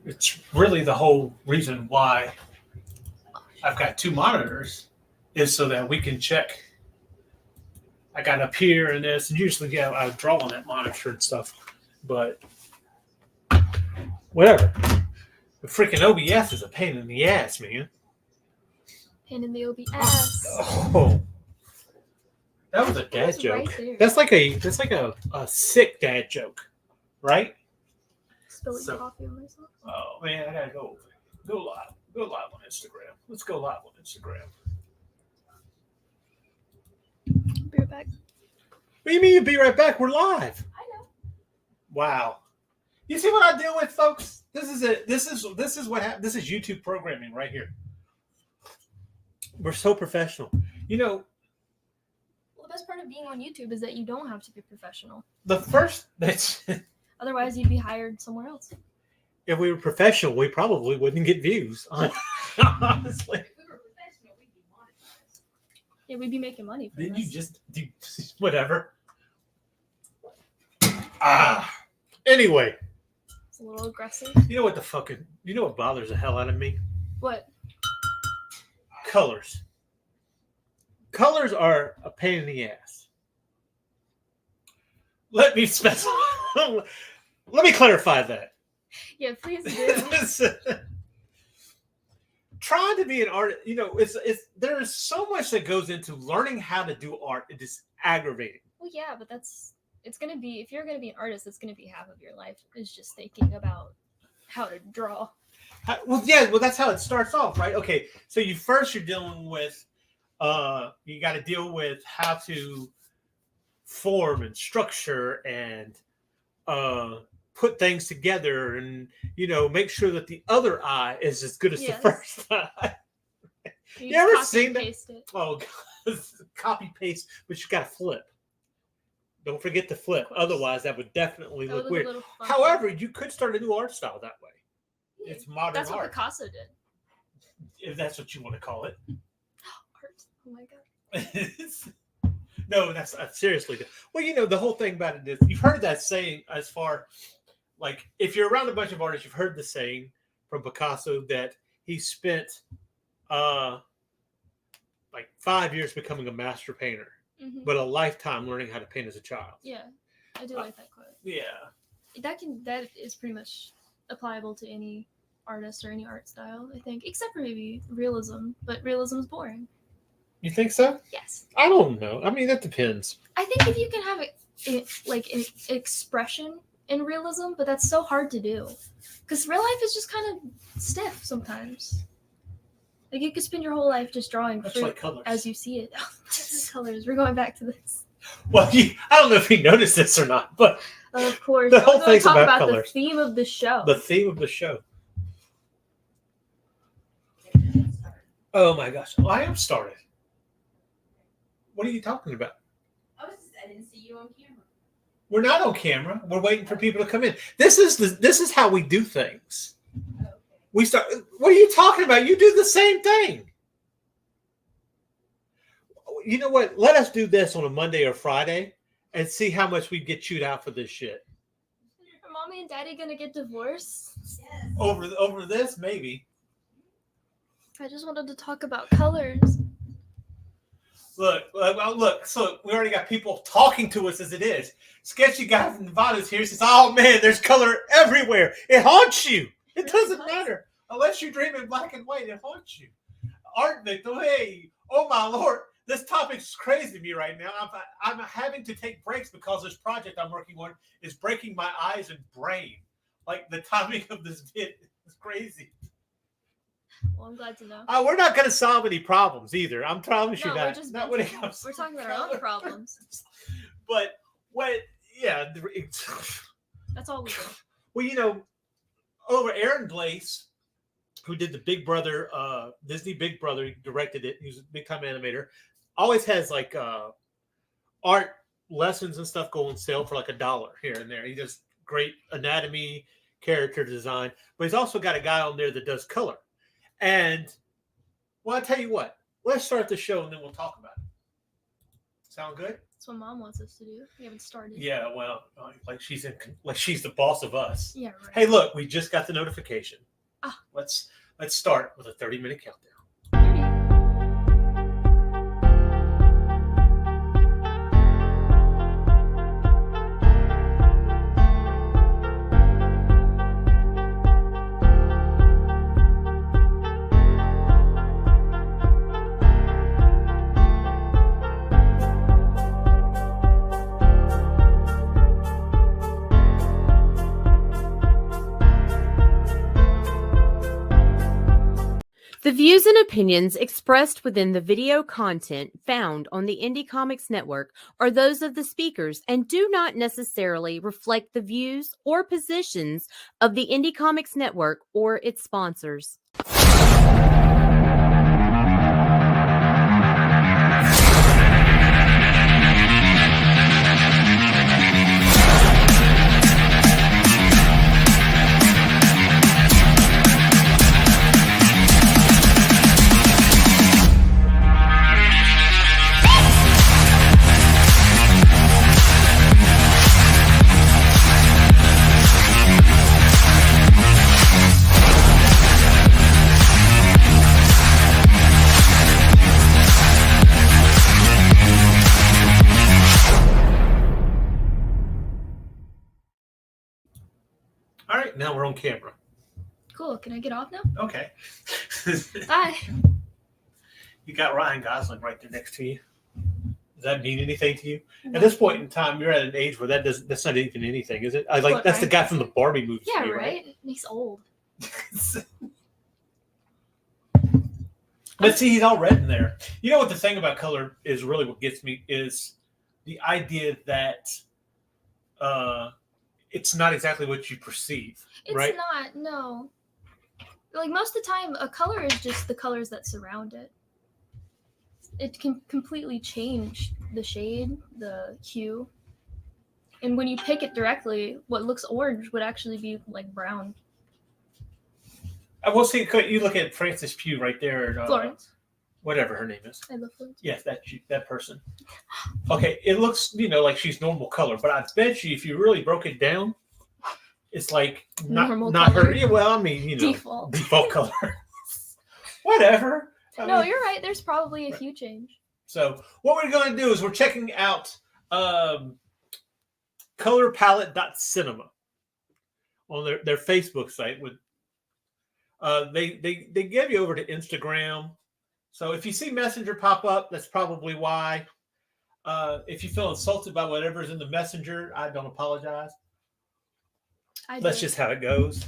it's really the whole reason why I've got two monitors is so that we can check. I got up here and this, and usually, yeah, I draw on that monitor and stuff, but whatever. The freaking OBS is a pain in the ass, man. Pain in the OBS. Oh, that was a dad joke. Right That's like a sick dad joke, right? Spilling coffee on myself. Oh man, I gotta go live on Instagram. Let's go live on Instagram. Be right back. What do you mean you'll be right back? We're live. I know. Wow. You see what I deal with, folks? This is it. This is what happens. This is YouTube programming right here. We're so professional. You know, Well, the best part of being on YouTube is that you don't have to be professional. that's Otherwise, you'd be hired somewhere else. if we were professional, we probably wouldn't get views. Honestly. If we were professional, we'd be monetized. Yeah, we'd be making money from Didn't this. you just do whatever? Anyway, It's a little aggressive. you know what bothers the hell out of me? What? Colors. Colors are a pain in the ass. Let me specify. Let me clarify that. Yeah, please do. Trying to be an artist, it's there is so much that goes into learning how to do art. It is aggravating. Well, yeah, but it's going to be, if you're going to be an artist, it's going to be half of your life is just thinking about how to draw. Well, that's how it starts off, right? Okay, so you're dealing with, you got to deal with how to form and structure and put things together and, make sure that the other eye is as good as the first eye. You ever copy seen and that? paste it. Oh, God. Copy paste, but you got to flip. Don't forget to flip. Otherwise, that would definitely That look would weird. a little funky. However, you could start a new art style that way. It's modern That's what art, Picasso did. if that's what you want to call it. Art. Oh my god. No, that's seriously. Well, the whole thing about it is you've heard that saying as far like if you're around a bunch of artists, you've heard the saying from Picasso that he spent like 5 years becoming a master painter, but a lifetime learning how to paint as a child. Yeah, I do like that quote. Yeah, that is pretty much applicable to any artist or any art style, I think, except for maybe realism. But realism is boring. you think so? Yes. I don't know. I mean, that depends. I think if you can have an expression in realism, but that's so hard to do because real life is just kind of stiff sometimes. Like you could spend your whole life just drawing That's fruit like colors. as you see it. Colors. We're going back to this. Well, I don't know if you noticed this or not, but Of course. The whole We're going thing's to talk about about colors. the theme of the show. the theme of the show. Oh my gosh! Well, I am started. What are you talking about? I didn't see you on camera. We're not on camera. We're waiting for people to come in. This is how we do things. Okay. We start. What are you talking about? You do the same thing. You know what? Let us do this on a Monday or Friday and see how much we get chewed out for this shit. Are mommy and daddy gonna get divorced? Yes. Over this, maybe. I just wanted to talk about colors. Look. So we already got people talking to us as it is. Sketchy guy from Nevada's here says, "Oh man, there's color everywhere. It haunts you. It doesn't matter unless you dream in black and white. It haunts you." Art Victor, hey, oh my lord, this topic's crazy to me right now. I'm having to take breaks because this project I'm working on is breaking my eyes and brain. Like the timing of this bit is crazy. Well, I'm glad to know. We're not going to solve any problems either. I'm promise you No, that. we're just Not when it comes we're to talking about our own problems. But yeah. That's all we do. Well, over Aaron Blaise, who did the Big Brother, Disney Big Brother, he directed it. He's a big time animator. Always has like art lessons and stuff go on sale for like $1 here and there. He does great anatomy, character design, but he's also got a guy on there that does color. And well, I'll tell you what, let's start the show and then we'll talk about it. Sound good? That's what Mom wants us to do. We haven't started. Yeah. Well, like she's the boss of us. Yeah, right. Hey, look, we just got the notification. Ah. Let's start with a 30-minute countdown. 30. The views and opinions expressed within the video content found on the Indie Comics Network are those of the speakers and do not necessarily reflect the views or positions of the Indie Comics Network or its sponsors. All right, now we're on camera. Cool. Can I get off now? Okay. Bye. You got Ryan Gosling right there next to you. Does that mean anything to you? At this point in time, you're at an age where that's not even anything, is it? What, That's the Ryan guy from the Barbie movie. Yeah, to me, right? He's old. But see, he's all red in there. You know what the thing about color is really what gets me is the idea that it's not exactly what you perceive, It's right? not, no. Like, most of the time, a color is just the colors that surround it. It can completely change the shade, the hue. And when you pick it directly, what looks orange would actually be, like, brown. I will see. You look at Frances Pugh right there. Florence. Whatever her name is. I love Florence. Yes, that person. Okay, it looks, like she's normal color, but I bet you if you really broke it down, it's like Normal not color? her. Yeah, well, I mean, Default. color. Whatever. I No, mean, you're right. There's probably a hue change. So what we're going to do is we're checking out colorpalette.cinema on their Facebook site. With they give you over to Instagram. So if you see Messenger pop up, that's probably why. If you feel insulted by whatever's in the Messenger, I don't apologize. That's just how it goes.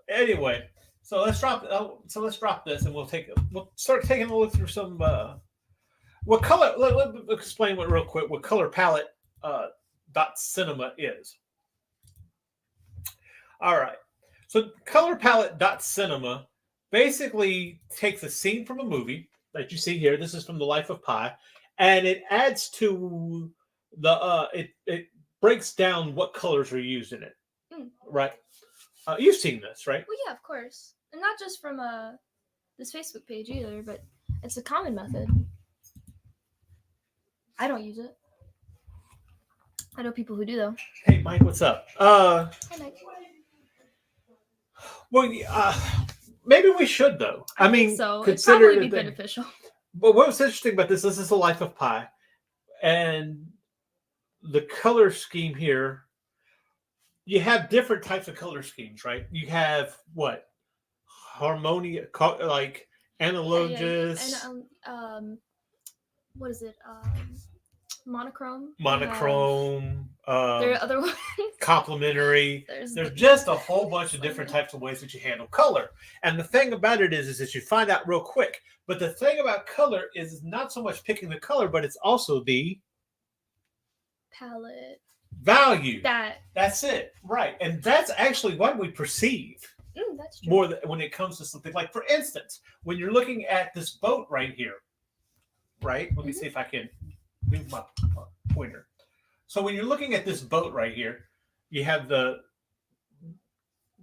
Anyway, so let's drop. Let's drop this, and we'll start taking a look through some. What color? Let me explain real quick what color palette .cinema is. All right. So colorpalette.cinema basically takes a scene from a movie that you see here. This is from The Life of Pi, and it adds to the it breaks down what colors are used in it. Right? You've seen this, right? Well, yeah, of course. And not just from this Facebook page either, but it's a common method. I don't use it. I know people who do, though. Hey, Mike, what's up? Hi, Mike. Well, maybe we should, though. I mean, so it'd consider probably be the thing. beneficial. But what was interesting about this is The Life of Pi, and the color scheme here. You have different types of color schemes, right? You have what? Harmonia, like analogus. Yeah. And what is it? Monochrome. Monochrome. There are other ones. Complementary. There's just a whole bunch of different types of ways that you handle color. And the thing about it is that you find out real quick. But the thing about color is not so much picking the color, but it's also the palette. Value. That's it. Right. And that's actually what we perceive. That's true. More than when it comes to something like, for instance, when you're looking at this boat right here, right? Let me see if I can move my pointer. So when you're looking at this boat right here, you have the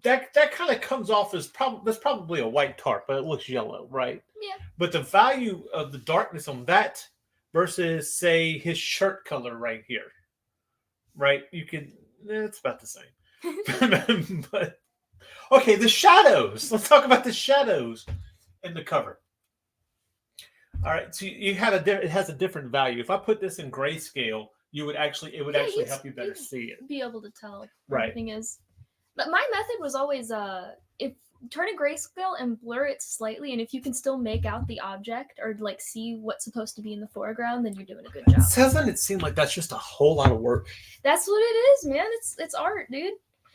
that kind of comes off as that's probably a white tarp, but it looks yellow, right? Yeah. But the value of the darkness on that versus say his shirt color right here, right? You could it's about the same. But okay, the shadows. Let's talk about the shadows in the cover. All right, so you had it has a different value. If I put this in grayscale, it would actually help you better see it. Be able to tell what Right. everything is. But my method was always if turn a grayscale and blur it slightly, and if you can still make out the object or like see what's supposed to be in the foreground, then you're doing a good job. Doesn't it seem like that's just a whole lot of work? That's what it is, man. It's art, dude.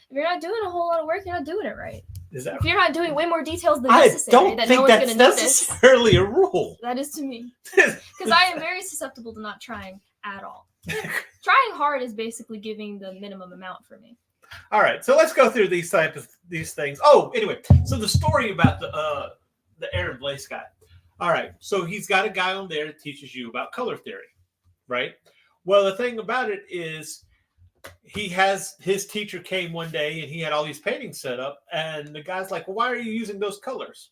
If you're not doing a whole lot of work, you're not doing it right. Is that? If you're not doing way more details than I necessary, don't that think no one's that's going to notice. necessarily a rule. That is to me, because I am very susceptible to not trying at all. Trying hard is basically giving the minimum amount for me. All right, so let's go through these things. Oh, anyway, so the story about the Aaron Blaise guy. All right, so he's got a guy on there that teaches you about color theory, right? Well, the thing about it is, his teacher came one day and he had all these paintings set up, and the guy's like, "Well, why are you using those colors?"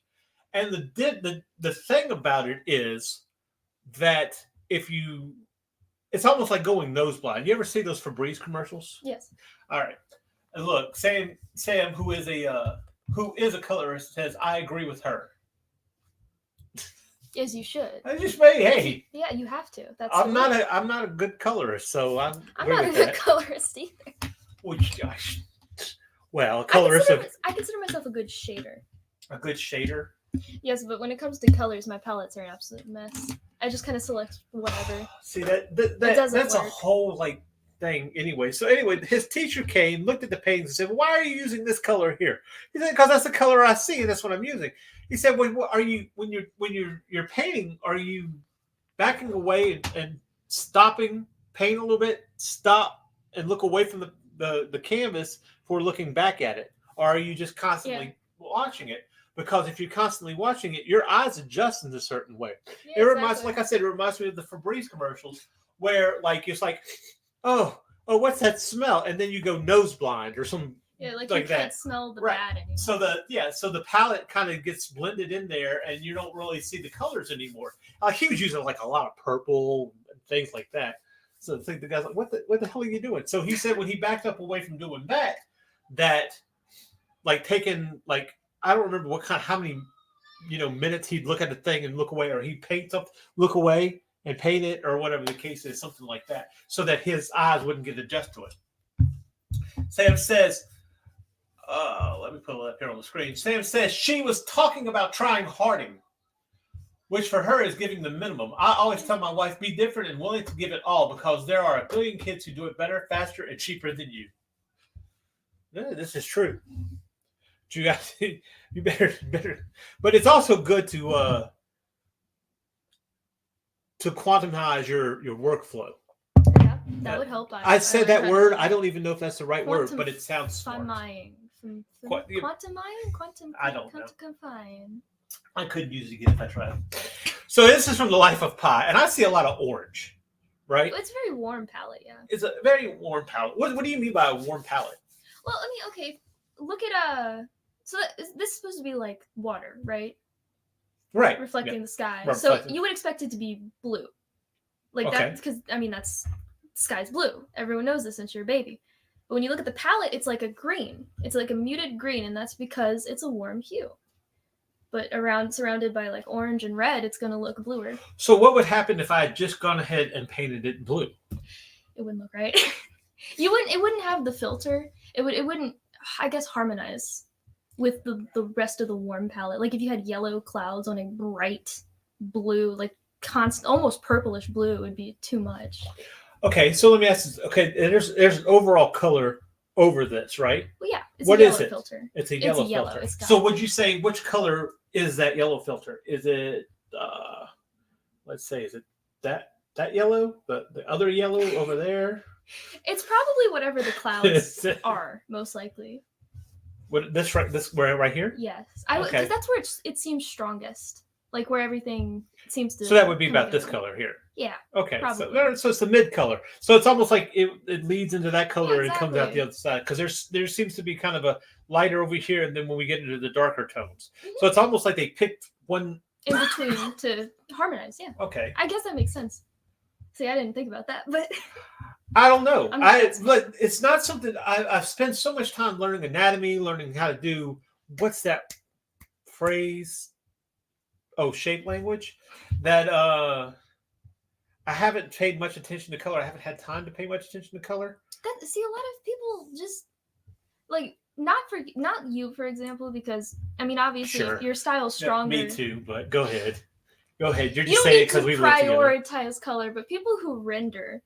And the thing about it is that it's almost like going nose blind. You ever see those Febreze commercials? Yes. All right. And look, Sam, who is a colorist, says, "I agree with her." Yes, you should. I just made, hey, Yeah, you have to. That's. I'm not a good colorist, so I'm not a good colorist either. Well, a colorist I consider myself a good shader. a good shader. Yes, but when it comes to colors, my palettes are an absolute mess. I just kind of select whatever. See that's doesn't a work. whole like thing anyway. So anyway, his teacher came, looked at the paintings, and said, "Why are you using this color here?" He said, "Because that's the color I see, and that's what I'm using." He said, "When you're painting, are you backing away and stopping, paint a little bit, stop and look away from the canvas for looking back at it, or are you just constantly watching it?" Because if you're constantly watching it, your eyes adjust in a certain way. Yeah, It reminds, exactly. like I said, it reminds me of the Febreze commercials where, like, it's like, oh, what's that smell? And then you go nose blind or some Yeah, like like you can't that. smell the Right. bad anymore. So the palette kind of gets blended in there, and you don't really see the colors anymore. He was using like a lot of purple and things like that. So I think the guy's like, what the hell are you doing? So he said when he backed up away from doing that like taking like, I don't remember how many minutes he'd look at the thing and look away, or he'd paint something, look away and paint it, or whatever the case is, something like that, so that his eyes wouldn't get adjusted to it. Sam says, let me put it up here on the screen. Sam says she was talking about trying harding, which for her is giving the minimum. I always tell my wife, be different and willing to give it all, because there are a billion kids who do it better, faster, and cheaper than you. Yeah, this is true. You guys, you better, but it's also good to quantize your workflow. Yeah, that would help. I said that like word. I don't even know if that's the right word, but it sounds smart. Quantifying. I don't know. Confine. I couldn't use it again if I tried. So this is from The Life of Pi, and I see a lot of orange, right? It's a very warm palette, yeah. It's a very warm palette. What do you mean by a warm palette? Well, I mean, okay, look at so this is supposed to be like water, right? Right. Reflecting the sky. Reflecting. So you would expect it to be blue. Like Okay. that, because I mean the sky's blue. Everyone knows this since you're a baby. But when you look at the palette, it's like a green. It's like a muted green, and that's because it's a warm hue. But surrounded by like orange and red, it's gonna look bluer. So what would happen if I had just gone ahead and painted it blue? It wouldn't look right. It wouldn't have the filter. It wouldn't, I guess, harmonize with the rest of the warm palette. Like if you had yellow clouds on a bright blue, like constant, almost purplish blue, it would be too much. Okay, so let me ask this. Okay, there's an overall color over this, right? Well, yeah, it's What a yellow is it? filter. It's a yellow yellow. filter. It's got- So would you say which color is that yellow filter? Is it let's say, is it that yellow? The other yellow over there? It's probably whatever the clouds are, most likely. What this right here? Yes, Okay. because that's where it seems strongest. Like where everything seems to. So that would be come about this together. color here. Yeah. Okay, so Probably. so it's the mid color. So it's almost like it leads into that color Yeah, and comes out the exactly. other side because there seems to be kind of a lighter over here, and then when we get into the darker tones, Mhm. so it's almost like they picked one. In between to harmonize. Yeah. Okay, I guess that makes sense. See, I didn't think about that, but I don't know. I'm guessing. But it's not something I've spent so much time learning anatomy, learning how to do what's that phrase? Oh, shape language. That I haven't paid much attention to color. I haven't had time to pay much attention to color. see, a lot of people just like not you, for example, because I mean, obviously Sure. your style's Yeah, stronger. me too, but go ahead. Go ahead. You're You just don't saying it need because to we live together. prioritize color, but people who render,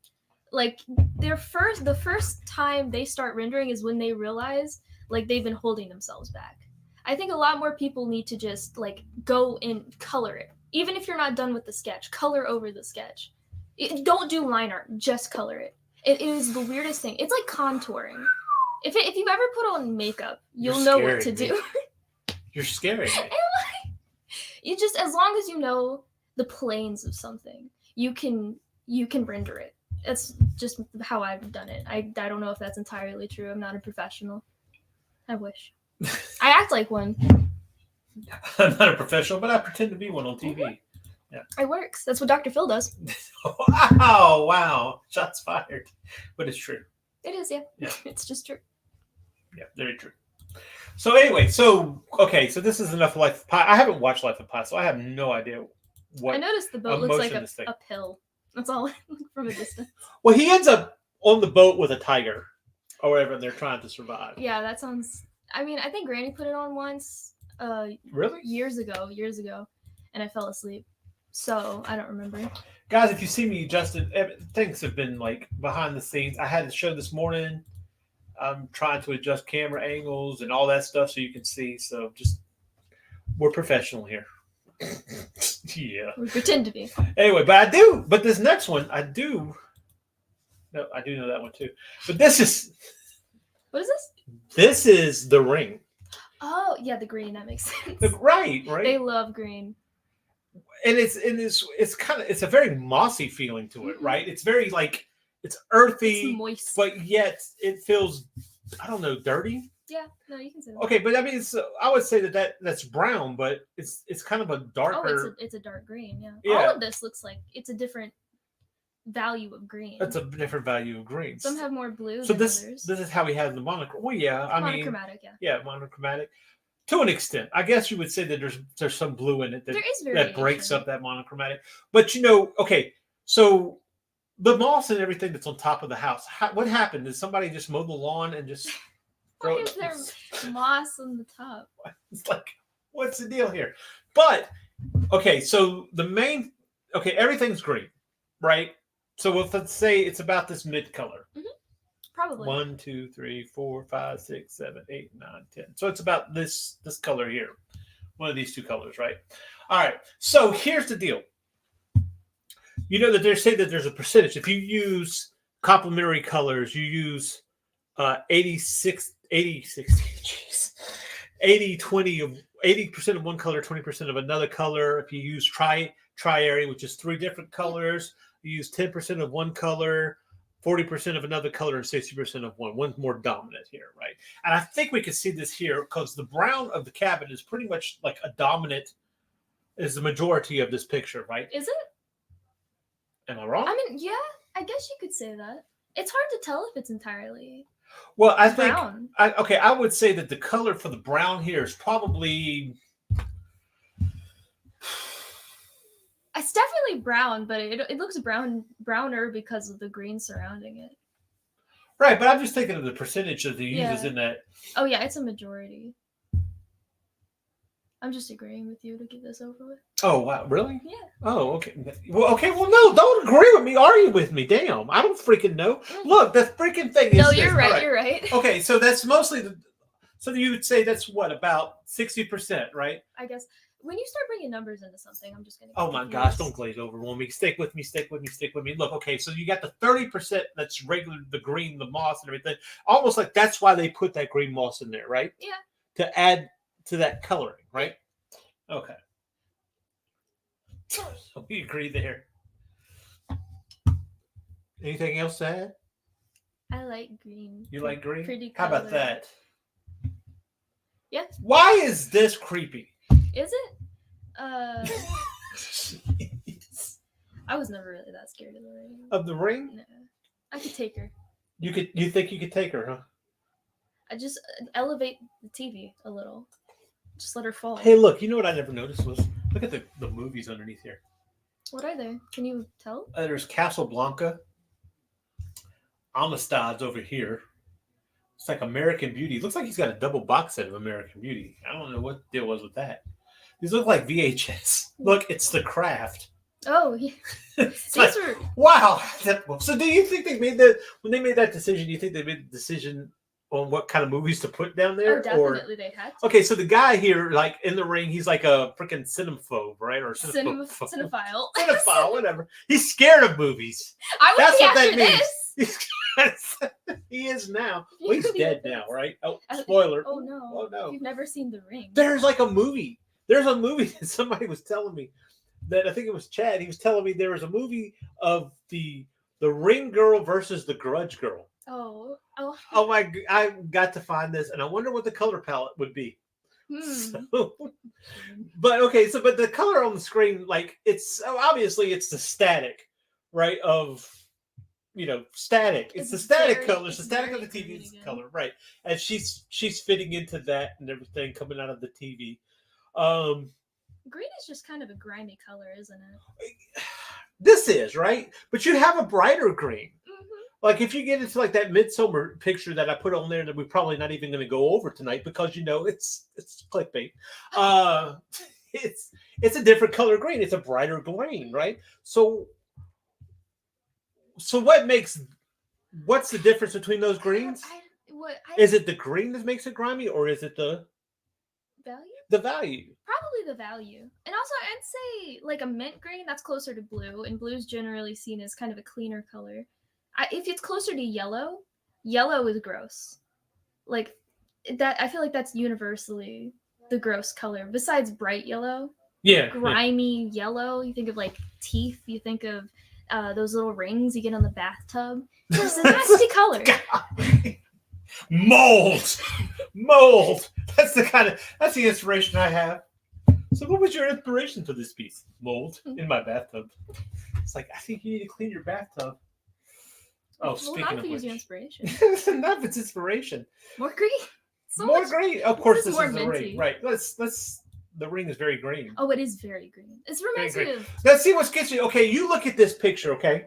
like the first time they start rendering is when they realize like they've been holding themselves back. I think a lot more people need to just like go and color it. Even if you're not done with the sketch, color over the sketch. Don't do line art, just color it. It is the weirdest thing. It's like contouring. If you've ever put on makeup, you'll You're know what scaring to me. do. You're scaring me. You just, as long as you know the planes of something, you can render it. That's just how I've done it. I don't know if that's entirely true. I'm not a professional. I wish. I act like one. I'm not a professional, but I pretend to be one on TV. It works. That's what Dr. Phil does. Oh, wow. Shots fired. But it's true. It is, yeah. Yeah. It's just true. Yeah, very true. So anyway, so this is enough Life of Pi. I haven't watched Life of Pi, so I have no idea what. I noticed the boat looks like emotion this thing. a pill. That's all from a distance. Well, he ends up on the boat with a tiger or whatever, and they're trying to survive. Yeah, that sounds. I mean, I think Granny put it on once. Really? Years ago, and I fell asleep. So I don't remember. Guys, if you see me, Justin, things have been like behind the scenes. I had a show this morning. I'm trying to adjust camera angles and all that stuff so you can see. So just we're professional here. Yeah. We pretend to be. Anyway, but this next one, I do. No, I do know that one too. But this is What is this? This is the ring. Oh, yeah, the green. That makes sense. Right. They love green. And it's a very mossy feeling to it, Mhm. right? It's very like it's earthy, It's moist. but yet it feels, I don't know, dirty. Yeah, no, you can say that. Okay, but I mean, I would say that's brown, but it's kind of a Oh, darker. it's a dark green. Yeah. Yeah. All of this looks like it's a different value of green. It's a different value of green. Some have more blue. So than this others. is how we have the monochromatic. Well, yeah, I mean, Monochromatic. Yeah. yeah, monochromatic to an extent. I guess you would say that there's some blue in it There is variation. that breaks up that monochromatic. But okay, so the moss and everything that's on top of the house. What happened? Did somebody just mow the lawn and just throw Why is it? there moss on the top? It's like, what's the deal here? But okay, so everything's green, right? So let's say it's about this mid color. Probably. 1, 2, 3, 4, 5, 6, 7, 8, 9, 10. So it's about this color here. One of these two colors, right? All right. So here's the deal. You know that they say that there's a percentage. If you use complementary colors, you use 80, 20 of 80% of one color, 20% of another color. If you use triary, which is 3 different colors, you use 10% of one color, 40% of another color, and 60% of one. One's more dominant here, right? And I think we can see this here because the brown of the cabin is pretty much like a dominant, is the majority of this picture, right? Is it? Am I wrong? I mean, yeah, I guess you could say that. It's hard to tell if it's entirely Well, I think brown. I would say that the color for the brown here is probably It's definitely brown, but it looks browner because of the green surrounding it. right. But I'm just thinking of the percentage that the uses Yeah. in that. Oh yeah, it's a majority. I'm just agreeing with you to get this over with. Oh wow, really? Yeah. Oh okay. Well, okay. Well, no, don't agree with me. Argue with me. Damn, I don't freaking know. Look, the freaking thing is. No, this. you're right. All right. You're right. Okay, so that's mostly so you would say that's what, about 60%, right? I guess when you start bringing numbers into something, I'm just gonna. Oh my gosh, don't glaze over on me. Stick with me. Look, okay, so you got the 30% that's regular, the green, the moss, and everything. Almost like that's why they put that green moss in there, right? Yeah. To add to that coloring, right? Okay. So we agree there. Anything else to add? I like green. You like green? Pretty How about color. that? Yeah. Why is this creepy? Is it? I was never really that scared of the ring. Of the ring? No. I could take her. You think you could take her, huh? I just elevate the TV a little. Just let her fall. Hey, look, you know what I never noticed was look at the movies underneath here. What are they? Can you tell? There's Casablanca. Amistad's over here. It's like American Beauty. Looks like he's got a double box set of American Beauty. I don't know what the deal was with that. These look like VHS. Look, it's The Craft. Oh, yeah. It's These like, were. wow. So do you think they made that when they made that decision? Do you think they made the decision on what kind of movies to put down there? Oh, definitely they had to. Okay, so the guy here, like in the ring, he's like a freaking cinephobe, right? Or Cinephile. cinephile, whatever. He's scared of movies. I would That's be what that after means. this. He is now. You Well, he's could be dead after now, this. right? Oh, spoiler. Oh no. Oh, no. You've never seen The Ring. There's like a movie. There's a movie that somebody was telling me that I think it was Chad. He was telling me there was a movie of the Ring Girl versus the Grudge Girl. Oh. Oh my! I got to find this, and I wonder what the color palette would be. So, but okay, but the color on the screen, like it's obviously it's the static, right? Of static. It's the static color. It's the static of the TV's color, right? And she's fitting into that and everything coming out of the TV. Green is just kind of a grimy color, isn't it? This is right, but you have a brighter green. Mm-hmm. Like if you get into like that midsummer picture that I put on there that we're probably not even going to go over tonight because it's clickbait. It's a different color green. It's a brighter green, right? So what's the difference between those greens? Is it the green that makes it grimy, or is it the value? The value. Probably the value. And also I'd say like a mint green, that's closer to blue, and blue is generally seen as kind of a cleaner color. If it's closer to yellow, yellow is gross. Like that, I feel like that's universally the gross color. Besides bright yellow, grimy yellow. You think of like teeth. You think of those little rings you get on the bathtub. It's a nasty color. Mold. That's the inspiration I have. So, what was your inspiration for this piece? Mold in my bathtub. It's like I think you need to clean your bathtub. Oh, speaking of which, inspiration. Enough, it's inspiration. More green. More green. Of course, this more is the minty. ring, right? Let's. The ring is very green. Oh, it is very green. It reminds me of. Let's see what's getting you. Okay, you look at this picture. Okay,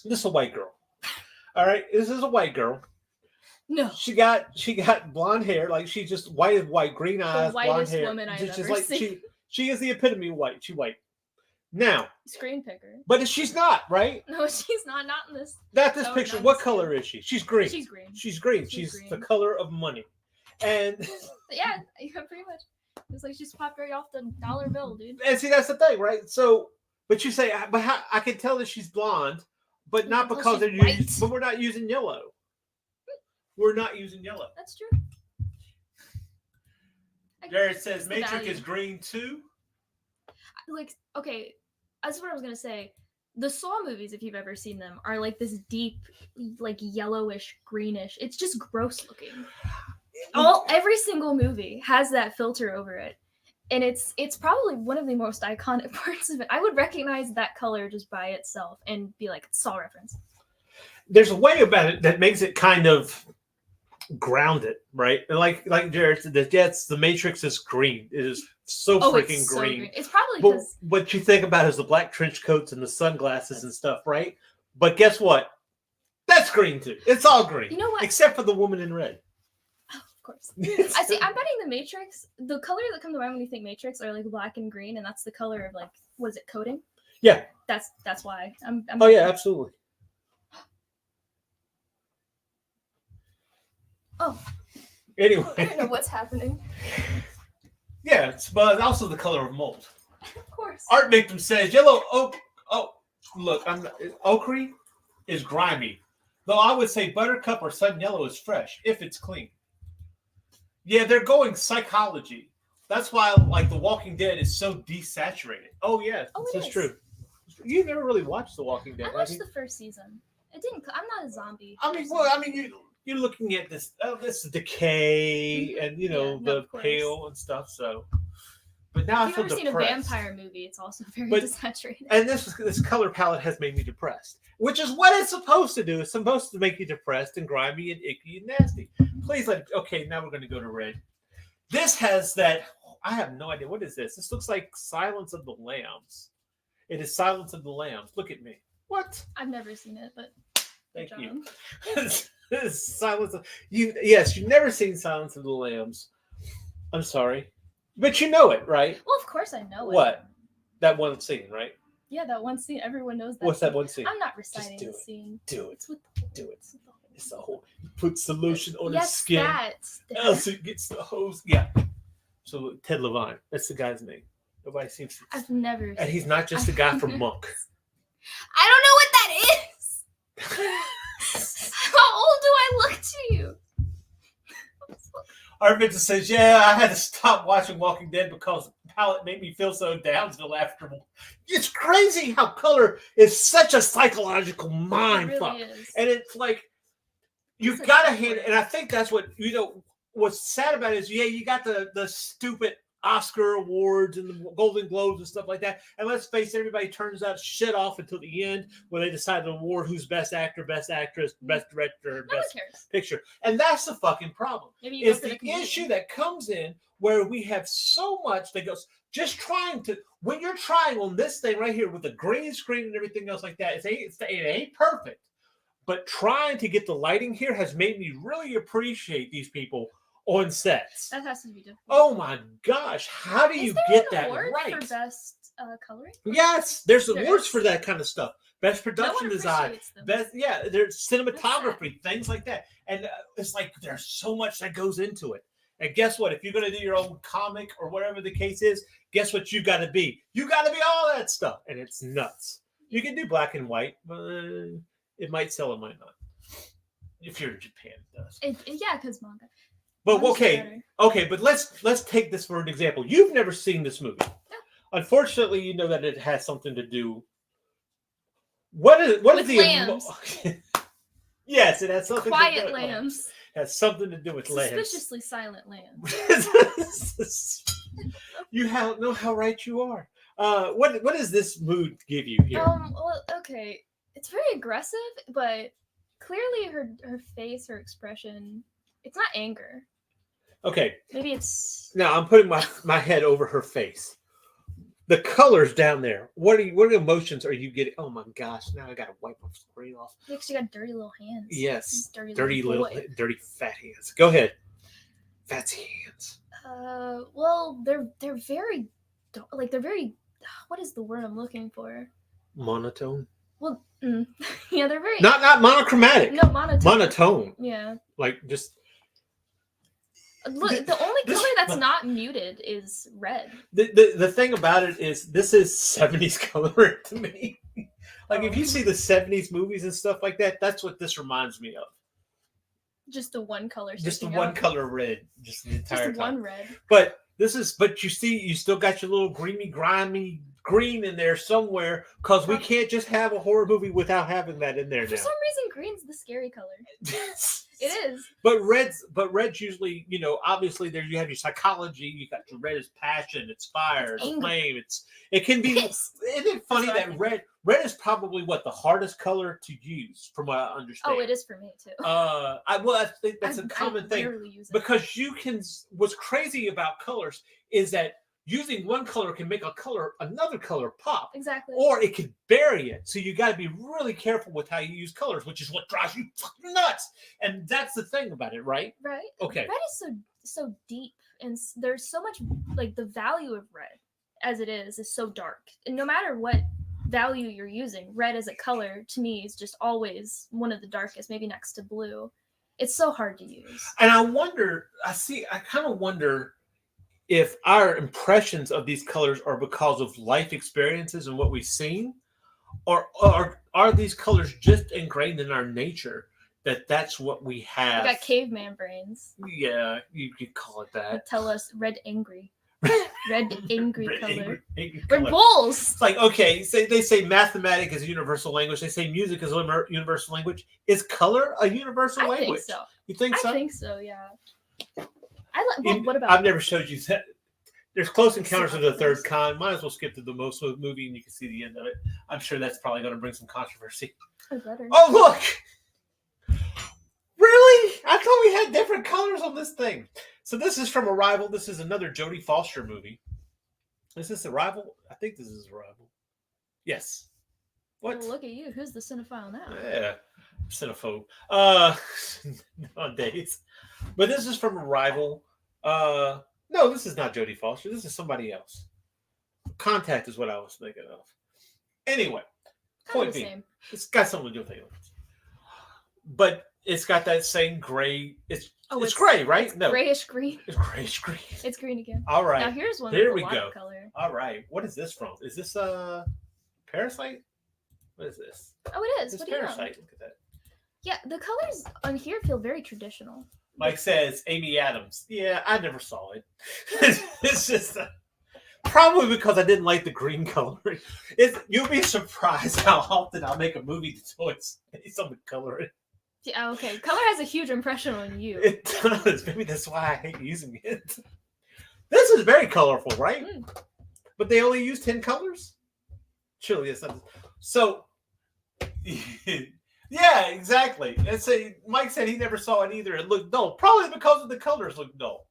this is a white girl. All right, this is a white girl. No, she got blonde hair, like she's just white as white, green eyes, blonde hair. Woman I've just ever like seen. she is the epitome of white. She white. Now, screen picker. But she's not, right? No, she's not. Not in this. Not this picture. What color is she? She's green. She's green. She's green. She's the color of money. And yeah, pretty much. It's like she's popped right off the dollar bill, dude. And see, that's the thing, right? So, but you say, but how, I can tell that she's blonde, but not because they're using. But we're not using yellow. We're not using yellow. That's true. Jared says Matrix is green too. Like, okay, that's what I was gonna say. The Saw movies, if you've ever seen them, are like this deep, like yellowish, greenish. It's just gross looking. Every single movie has that filter over it, and it's probably one of the most iconic parts of it. I would recognize that color just by itself and be like, Saw reference. There's a way about it that makes it kind of grounded, right? And like Jared said, the Matrix is green. It is so freaking it's green. So green. It's probably because what you think about is the black trench coats and the sunglasses and stuff, right? But guess what? That's green too. It's all green. You know what? Except for the woman in red. Oh, of course. I'm betting the Matrix, the color that comes to mind when you think Matrix are like black and green, and that's the color of like, what is it, coating? Yeah. That's why. I'm yeah, absolutely. Oh. Anyway. I don't know what's happening. Yeah, but also the color of mold. Of course. Art Victim says yellow oak. Oh, look, ochre is grimy. Though I would say buttercup or sun yellow is fresh if it's clean. Yeah, they're going psychology. That's why like The Walking Dead is so desaturated. Oh yeah, this is true. You never really watched The Walking Dead. I watched the first season. It didn't. I'm not a zombie. I mean, person. well, I mean, you're looking at this. Oh, this decay, and you know Yeah, no, the of course. pale and stuff. So, but now I If feel you've ever depressed. seen a vampire movie, it's also very But- desaturated. And this color palette has made me depressed, which is what it's supposed to do. It's supposed to make you depressed and grimy and icky and nasty. Please let. Okay, now we're going to go to red. This has that. I have no idea what is this. This looks like Silence of the Lambs. It is Silence of the Lambs. Look at me. What? I've never seen it, but Thank good you. job. This is Silence of you. Yes, you've never seen Silence of the Lambs. I'm sorry, but you know it, right? Well, of course I know it. What? That one scene, right? Yeah, that one scene. Everyone knows that. What's that scene. one scene? I'm not reciting do the it. scene. Do it. It's with the Do it. it's with the hole. It's the whole. You put solution on his Yes, skin. that. Else it gets the hose. Yeah. So Ted Levine. That's the guy's name. Nobody seems to. I've never. And he's not just the guy from Monk. I don't know what that is. How old do I look to you? Arvind says, "Yeah, I had to stop watching Walking Dead because the palette made me feel so Downsville after." It's crazy how color is such a psychological mind It fuck, really is. and it's like you've It's a got to tough hand. word. And I think that's what What's sad about it is, yeah, you got the stupid Oscar awards and the Golden Globes and stuff like that. And let's face it, everybody turns out shit off until the end when they decide to award who's best actor, best actress, best director, No one best cares. picture. And that's the fucking problem. Maybe you go It's for the comedian. issue that comes in where we have so much that goes just trying to when you're trying on this thing right here with the green screen and everything else like that. It ain't perfect, but trying to get the lighting here has made me really appreciate these people on sets. That has to be different. Oh my gosh, how do Is you there get an that award right? for best coloring? Yes, there's There awards is? for that kind of stuff. Best No production one design, appreciates them. best there's sad. cinematography, things like that, and it's like there's so much that goes into it. And guess what? If you're going to do your own comic or whatever the case is, guess what you got to be? You got to be all that stuff, and it's nuts. You can do black and white, but it might sell, it might not. If you're in Japan, it does. Yeah, because manga. But Manga's okay, better. but let's take this for an example. You've never seen this movie. No. Unfortunately, you know that it has something to do. What is With the lambs. Yes, it has something to do Quiet with lambs. It has something to do with lambs. Suspiciously silent lambs. You know how right you are. What does this mood give you here? Well, okay. It's very aggressive, but clearly her face, her expression, it's not anger. Okay, Maybe it's now I'm putting my head over her face. The colors down there. What emotions are you getting? Oh my gosh! Now I gotta wipe my screen off. like she got dirty little hands. Yes, Dirty dirty boy. dirty fat hands. Go ahead, fatty hands. Well, they're very, they're very. What is the word I'm looking for? Monotone. Well, yeah, they're very Not monochromatic. no monotone. Monotone. Yeah. Like just Look, the only this- color that's not muted is red. the thing about it is this is 70s coloring to me. Like if you see the 70s movies and stuff like that, that's what this reminds me of. Just the one color. Just the sticking one out. color red, just the entire Just time. one red. But you see, you still got your little grimy green in there somewhere because we can't just have a horror movie without having that in there For now. some reason, green's the scary color. It is. But red's usually, obviously there you have your psychology. You got your red is passion, it's fire, It's it's anger. flame. It can be. Piss. Isn't it funny That's what I that think. red is probably what the hardest color to use, from what I understand. Oh, it is for me too. I think that's a I common thing rarely use it. because you can. What's crazy about colors is that using one color can make another color pop. Exactly. Or it could bury it. So you got to be really careful with how you use colors, which is what drives you fucking nuts. And that's the thing about it, right? right. Okay. Red is so deep, and there's so much the value of red as it is so dark. And no matter what value you're using, red as a color to me is just always one of the darkest, maybe next to blue. It's so hard to use. And I kind of wonder if our impressions of these colors are because of life experiences and what we've seen, or are these colors just ingrained in our nature that's what we have? We got caveman brains Yeah, you could call it that. that tell us red angry. Red angry Red, color. angry We're color. bulls. It's like, okay, they say mathematics is a universal language. They say music is a universal language. Is color a universal I language? think so. You think so? I think so. Yeah. Well, what about? I've never showed you that. There's Close Encounters of the Third Synopsis. Kind. Might as well skip to the most movie and you can see the end of it. I'm sure that's probably going to bring some controversy. Oh, better. Oh, look! Really? I thought we had different colors on this thing. So this is from Arrival. This is another Jodie Foster movie. Is this Arrival? I think this is Arrival. Yes. What? Well, look at you. Who's the cinephile now? Yeah. Cinephobe. Nowadays. But this is from Arrival. No, this is not Jodie Foster. This is somebody else. Contact is what I was thinking of. Anyway, Kind point of the being, same. it's got something to do with aliens. But it's got that same gray. It's gray, right? It's grayish green. It's grayish green. It's green again. All right. Now here's one There with we a lot go. of color. All right. What is this from? Is this Parasite? What is this? Oh, it is. It's What do you know? Parasite. Look at that. Yeah, the colors on here feel very traditional. Mike says Amy Adams. Yeah, I never saw it. It's just probably because I didn't like the green coloring. You'll be surprised how often I'll make a movie choice based on the coloring. Yeah, okay. Color has a huge impression on you. It does. Maybe that's why I hate using it. This is very colorful, right? Mm. But they only use 10 colors? Surely it's not. So, yeah, exactly. And so Mike said he never saw it either. It looked dull. Probably because of the colors look dull.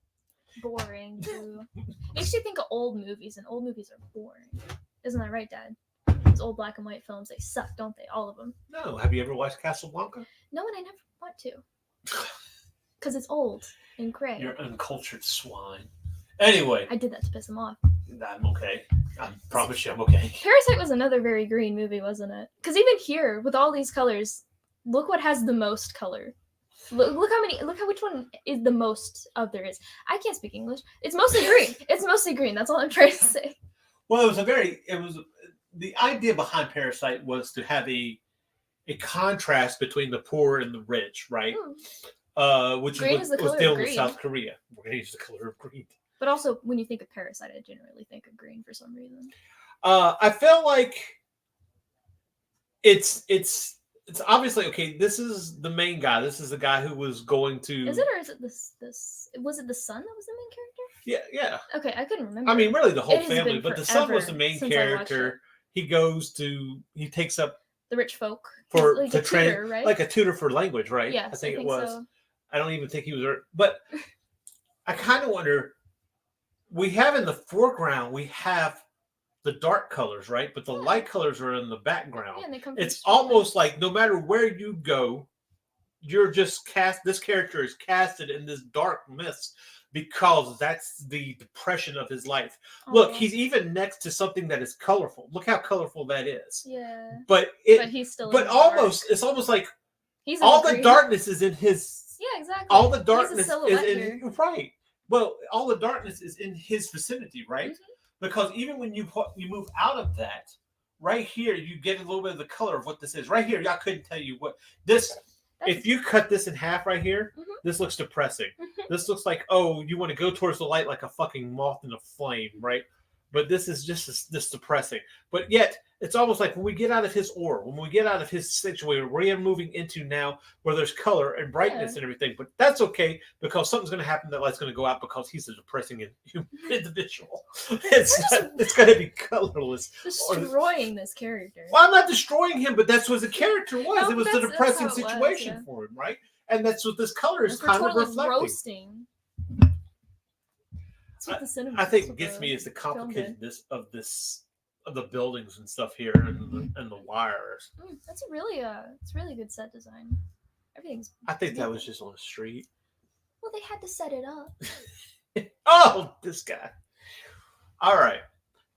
Boring, too. Makes you think of old movies, and old movies are boring. Isn't that right, Dad? Those old black and white films, they suck, don't they? All of them. No. Have you ever watched Casablanca? No, and I never want to. Because it's old and gray. You're uncultured swine. Anyway, I did that to piss him off. I'm okay. I promise you I'm okay. Parasite was another very green movie, wasn't it? Because even here, with all these colors, look what has the most color. Look how which one is the most of there is. I can't speak English. It's mostly green. It's mostly green. That's all I'm trying to say. Well, the idea behind Parasite was to have a contrast between the poor and the rich, right? Which Green is is the what was color of dealing with green. South Korea. Green is the color of green. But also, when you think of Parasite, I generally think of green for some reason. I felt like it's obviously okay. This is the main guy. This is the guy who was going to. Is it or is it this? Was it the son that was the main character? Yeah. Okay, I couldn't remember. I mean, really, the whole It has family, been but the son was the forever main since I watched character. He takes up the rich folk for like to a tutor, right? like a tutor for language, right? Yes, I think it was. so. I don't even think he was, but I kind of wonder. We have in the foreground, we have the dark colors, right? But the light colors are in the background. Yeah, and they come from It's straight lines. almost like no matter where you go, you're just this character is casted in this dark mist because that's the depression of his life. Look, Aw. he's even next to something that is colorful. Look how colorful that is. Yeah, But he's still. but in the dark. almost, it's almost like He's in all the green. darkness is in his. Yeah, exactly. All the He's a darkness is silhouette in here. right. Well, all the darkness is in his vicinity, right? Mhm. Because even when you move out of that, right here, you get a little bit of the color of what this is. Right here, I couldn't tell you what this. That's- If you cut this in half right here, Mhm. this looks depressing. Mhm. This looks like, oh, you want to go towards the light like a fucking moth in a flame, right? But this is just this depressing. But yet, it's almost like when we get out of his aura, when we get out of his situation, we're moving into now where there's color and brightness Yeah. and everything. But that's okay because something's going to happen. That light's going to go out because he's a depressing individual. It's going to be colorless. Destroying this character. Well, I'm not destroying him, but that's what the character was. No, It was but a that's depressing how it was, situation yeah. for him, right? And that's what this color is We're kind of totally reflecting. roasting. That's what the cinema. I think that's what what gets me is the film did. complicatedness of the buildings and stuff here and the wires. That's it's really good set design. Everything's. I think that Yeah. was just on the street. Well, they had to set it up. Oh, this guy. All right.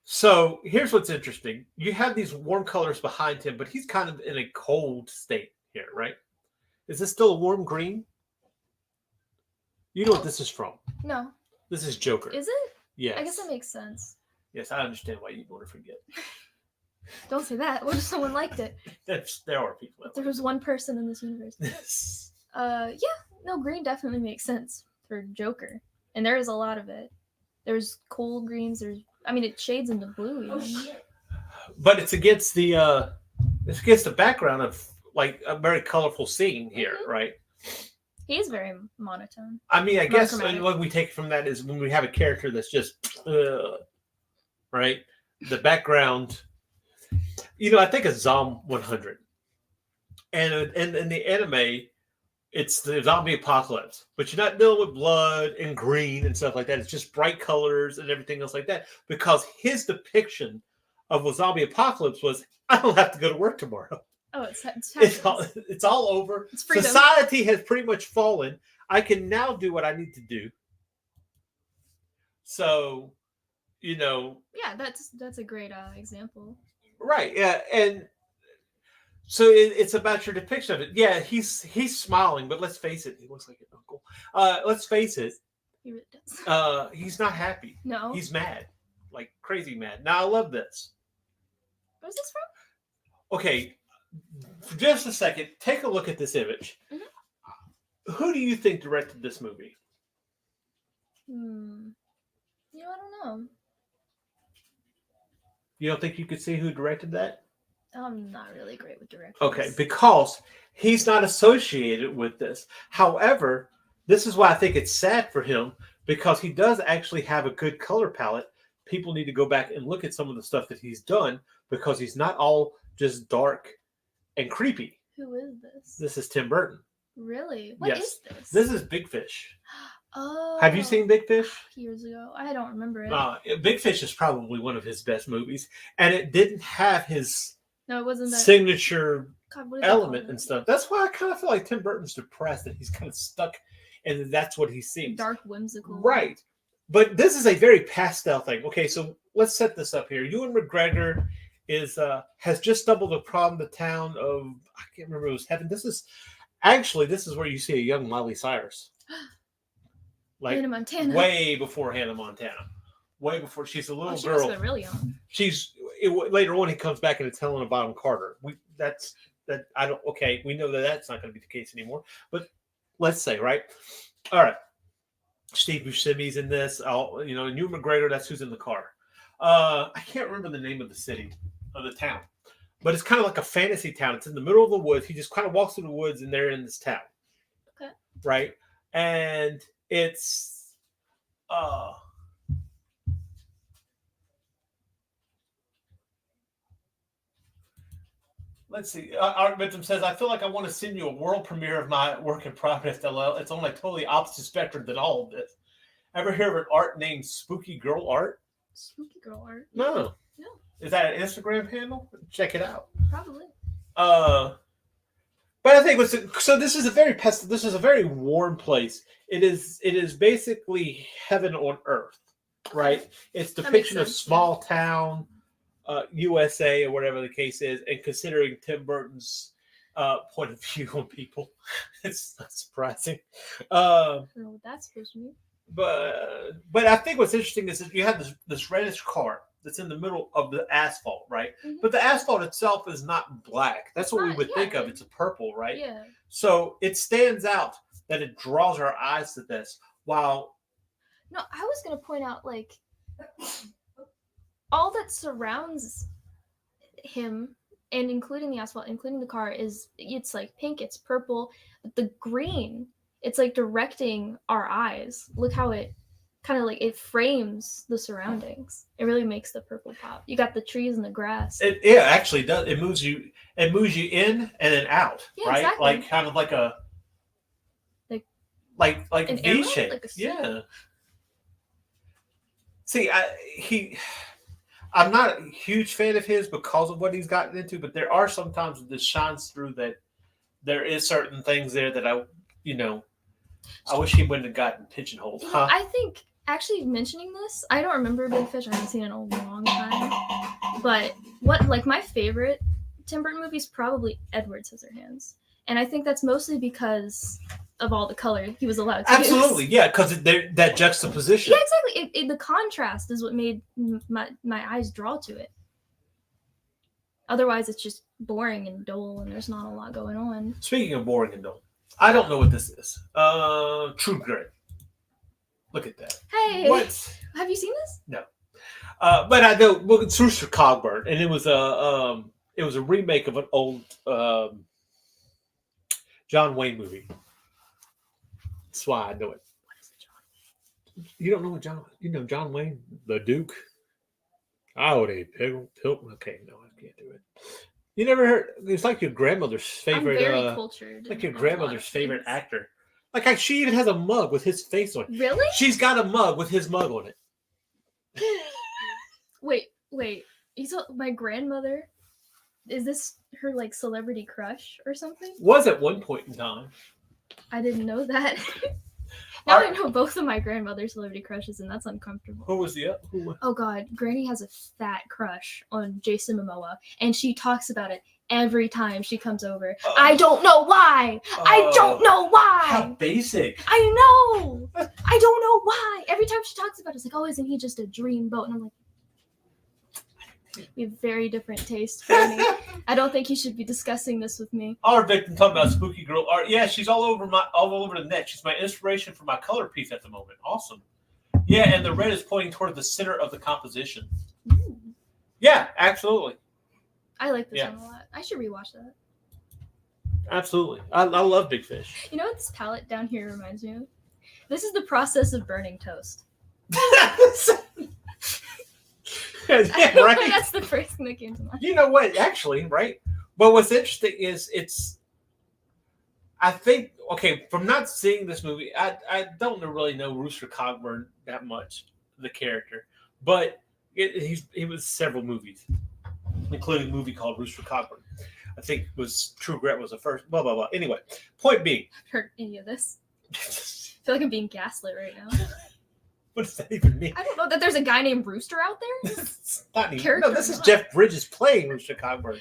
So here's what's interesting. You have these warm colors behind him, but he's kind of in a cold state here, right? Is this still a warm green? You know what this is from. No, This is Joker. is it? Yes. I guess that makes sense. Yes, I understand why you'd want to forget. Don't say that. What if someone liked it? There are people that There was one person in this universe. this. Yeah, no, green definitely makes sense for Joker, and there is a lot of it. There's cold greens. It shades into blue even. Oh shit. But it's against the background of like a very colorful scene here, right? He is very monotone. I mean, I guess Monochromatic. what we take from that is when we have a character that's just right. The background, I think of Zom 100, and in the anime, it's the zombie apocalypse, but you're not dealing with blood and green and stuff like that. It's just bright colors and everything else like that. Because his depiction of a zombie apocalypse was, I don't have to go to work tomorrow. Oh, it's It's all over. It's freedom. Society has pretty much fallen. I can now do what I need to do. So, Yeah, that's a great example. right? Yeah, and so it's about your depiction of it. Yeah, he's smiling, but let's face it, he looks like an uncle. Let's face it, He really does. he's not happy. No. He's mad, like crazy mad. Now I love this. Where's this from? Okay, for just a second, take a look at this image. Mm-hmm. Who do you think directed this movie? I don't know. You don't think you could see who directed that? I'm not really great with directors. Okay, because he's not associated with this. However, this is why I think it's sad for him, because he does actually have a good color palette. People need to go back and look at some of the stuff that he's done, because he's not all just dark and creepy. Who is this? This is Tim Burton. Really? What Yes. is this? This is Big Fish. Oh. Have you seen Big Fish? Years ago. I don't remember it. Big Fish is probably one of his best movies, and it didn't have his No, it wasn't that signature God, what is element that and stuff. That's why I kind of feel like Tim Burton's depressed, that he's kind of stuck, and that's what he seems. Dark, whimsical. Right. But this is a very pastel thing. Okay, so let's set this up here. Ewan McGregor has just stumbled upon the town of, I can't remember, it was Heaven. This is where you see a young Miley Cyrus. Like Hannah Montana. way before Hannah Montana. Way before. She's a little She girl. must have been really young. Later on he comes back and it's Helena Bonham Carter. We know that's not going to be the case anymore. But let's say, right? All right. Steve Buscemi's in this. And Ewan McGregor, that's who's in the car. I can't remember the name of the city, of the town. But it's kind of like a fantasy town. It's in the middle of the woods. He just kind of walks through the woods and they're in this town. Okay. Right? And it's let's see. Art Victim says, I feel like I want to send you a world premiere of my work in progress. It's on a totally opposite spectrum than all of this. Ever hear of an art named Spooky Girl Art? Spooky Girl Art? No. No. Is that an Instagram handle? Check it out. Probably. But I think this is a very warm place. It is basically heaven on earth, right? It's depiction of small town, USA or whatever the case is, and considering Tim Burton's point of view on people, it's not surprising. I don't know what that's supposed to mean. But I think what's interesting is that you have this reddish car that's in the middle of the asphalt, right? Mm-hmm. But the asphalt itself is not black. That's what we would think of. It's a purple, right? Yeah. So it stands out that it draws our eyes to this. While no, I was gonna point out like all that surrounds him, and including the asphalt, including the car, it's like pink, it's purple, but the green, it's like directing our eyes. Look how it kind of like it frames the surroundings. It really makes the purple pop. You got the trees and the grass. It actually does. It moves you in and then out, yeah, right? Exactly. Like kind of like a like an V shape. Like yeah. See, I'm not a huge fan of his because of what he's gotten into, but there are some times that this shines through that there is certain things there that I wish he wouldn't have gotten pigeonholed. Huh? I think actually mentioning this, I don't remember Big Fish. I haven't seen it in a long time. But my favorite Tim Burton movie is probably Edward Scissorhands, and I think that's mostly because of all the color he was allowed to Absolutely, use. Yeah, because that juxtaposition. Yeah, exactly. The contrast is what made my eyes draw to it. Otherwise, it's just boring and dull, and there's not a lot going on. Speaking of boring and dull, I don't know what this is. True Grit. Look at that. Hey, What? have you seen this? But I know. Well, it's Rooster Cogburn, and it was a remake of an old John Wayne movie. That's why I know it. What is it, John? You don't know what John? You know John Wayne, the Duke. Oh, they pill. Okay, no, I can't do it. You never heard? It's like your grandmother's favorite. I'm very cultured. Like your in a lot of grandmother's favorite things. actor. Like she even has a mug with his face on it. Really? She's got a mug with his mug on it. Wait. My grandmother. Is this her like celebrity crush or something? Was at one point in time. I didn't know that. Now I Alright. know both of my grandmother's celebrity crushes, and that's uncomfortable. Who was the Oh God, Granny has a fat crush on Jason Momoa, and she talks about it every time she comes over. I don't know why. I don't know How why. basic. I know. I don't know why. Every time she talks about it, it's like, oh, isn't he just a dreamboat? And I'm like, we have very different tastes, Granny. I don't think you should be discussing this with me. Our victim talking about spooky girl art. Yeah, she's all over the net. She's my inspiration for my color piece at the moment. Awesome. Yeah, and the red is pointing toward the center of the composition. Ooh. Yeah, absolutely. I like this Yeah. one a lot. I should rewatch that. Absolutely. I love Big Fish. You know what this palette down here reminds me of? This is the process of burning toast. Yeah, right. That's the first thing that came to mind. You know what? Actually, right? But what's interesting is I think, okay, from not seeing this movie, I don't really know Rooster Cogburn that much, the character. But he was several movies, including a movie called Rooster Cogburn. I think it was True Regret was the first, blah, blah, blah. Anyway, point being. Heard any of this? I feel like I'm being gaslit right now. What does that even mean? I don't know that there's a guy named Rooster out there. It's not even, Character no, this or is not. Jeff Bridges playing Rooster Cogburn.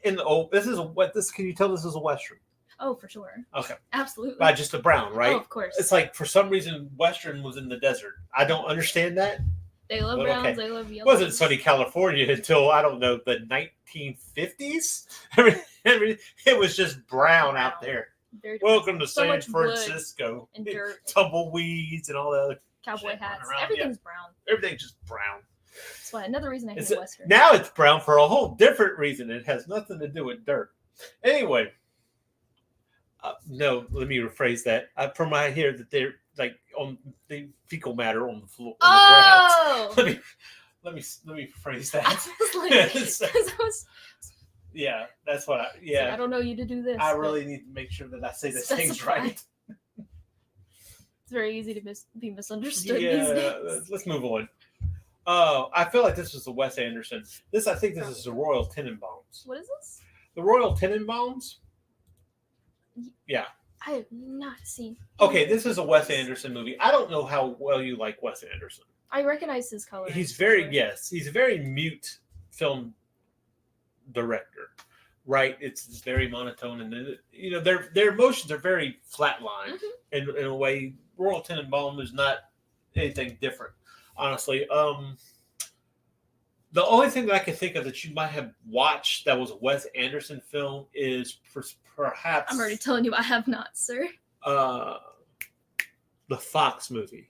In the old, can you tell this is a Western? Oh, for sure. Okay. Absolutely. By just a brown, right? Oh, of course. It's like for some reason Western was in the desert. I don't understand that. They love Well, browns. okay. They love It yellows. wasn't sunny California until I don't know the 1950s. It was just brown out there. Very Welcome to So San much wood Francisco. and dirt, Tumbleweeds and all that other. cowboy shit hats. running around, Everything's brown. Everything's just brown. That's why another reason I hate It's Western. now it's brown for a whole different reason. It has nothing to do with dirt. Anyway, no, let me rephrase that. From what I hear that they're like on the fecal matter on the floor. On the ground. Oh! Let me phrase I that. was like, 'cause I was Yeah, that's what I. like, Yeah, I don't know you to do this. I but really need to make sure that I say the things specify. right. It's very easy to be misunderstood these Yeah, days. let's move on. I feel like this was the Wes Anderson. I think this is the Royal Tenenbaums. What is this? The Royal Tenenbaums. Yeah. I have not seen. Okay, this is a Wes Anderson movie. I don't know how well you like Wes Anderson. I recognize his color. He's he's a very mute film director, right? It's very monotone, and their emotions are very flatlined in a way. Royal Tenenbaum is not anything different, honestly. The only thing that I can think of that you might have watched that was a Wes Anderson film is perhaps I'm already telling you, I have not, sir. the Fox movie.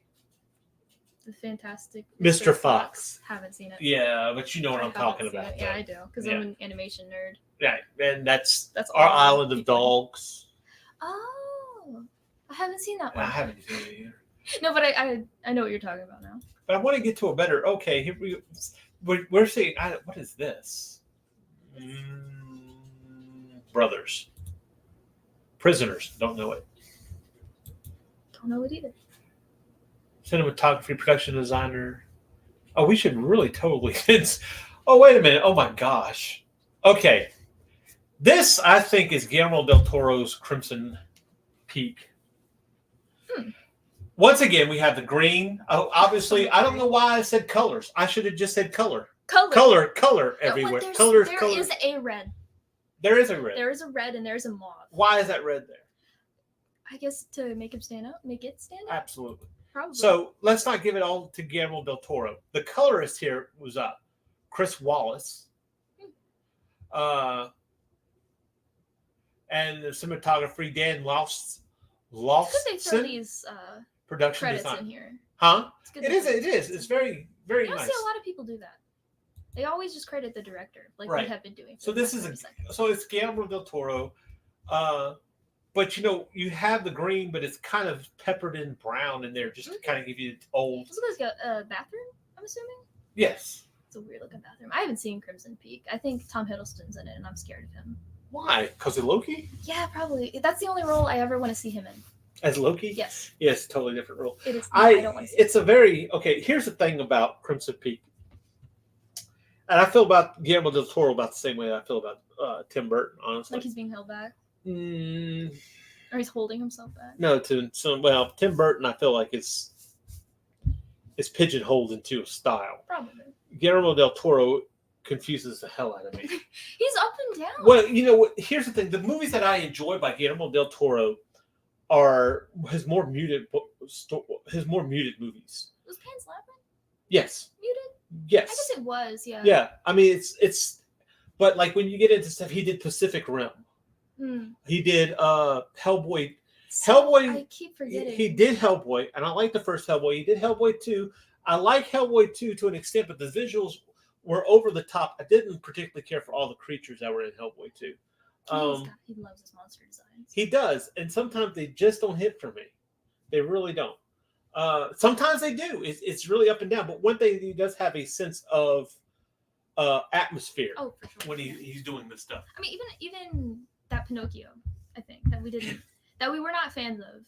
The Fantastic Mr. Fox. Haven't seen it. Yeah, but you know what I I'm haven't talking seen about. it. Yeah, I do, because Yeah. I'm an animation nerd. Yeah, and that's That's Our all Island of people- Dogs. Oh, I haven't seen that I one. haven't seen it either. No, but I know what you're talking about now. But I want to get to a better. Okay, here we're seeing. What is this? Brothers, Prisoners. Don't know it. Don't know it either. Cinematography, production designer. Oh, we should really totally. Oh, wait a minute. Oh my gosh. Okay, this I think is Guillermo del Toro's Crimson Peak. Once again, we have the green. Oh, obviously, I don't know why I said colors. I should have just said color. Color. Color No, everywhere. but Colors. There colors. is a red. There is a red. There is a red and there's a mauve. Why is that red there? I guess to make him stand out, make it stand out. Absolutely. Probably. So let's not give it all to Guillermo del Toro. The colorist here was Chris Wallace. And the cinematography, Dan It's 'cause they throw Lawson. these production credits design. in here. Huh? It's good It that is. there's It is. credits It's in here. very, very You don't nice. see a lot of people do that. They always just credit the director, like Right. we have been doing. for So the this past is 30 seconds. so it's Guillermo del Toro, but you have the green, but it's kind of peppered in brown in there just to kind of give you old. This guy's got a bathroom, I'm assuming. Yes. It's a weird looking bathroom. I haven't seen Crimson Peak. I think Tom Hiddleston's in it, and I'm scared of him. Why? Because of Loki? Yeah, probably. That's the only role I ever want to see him in. As Loki? Yes, Yes, totally different role. it is. I don't want to see. It's a very okay. Here's the thing about Crimson Peak, and I feel about Guillermo del Toro about the same way I feel about Tim Burton. Honestly, Like he's being held back, Mm, or he's holding himself back. no, Tim Burton, I feel like it's pigeonholed into a style. Probably. Guillermo del Toro confuses the hell out of me. He's up and down. Well, you know what? Here's the thing: the movies that I enjoy by Guillermo del Toro are his more muted movies. Was Pan's Labyrinth Yes, muted? yes. I guess it was. Yeah. Yeah, I mean it's, but like when you get into stuff, he did Pacific Rim. Hmm. He did Hellboy. So, Hellboy- I keep forgetting. He did Hellboy, and I like the first Hellboy. He did Hellboy 2. I like Hellboy 2 to an extent, but the visuals were over the top. I didn't particularly care for all the creatures that were in Hellboy 2. He loves his monster designs. He does, and sometimes they just don't hit for me. They really don't. Sometimes they do. It's really up and down. But one thing, he does have a sense of atmosphere Oh, for sure. when he's doing this stuff. I mean, even that Pinocchio, I think that we were not fans of.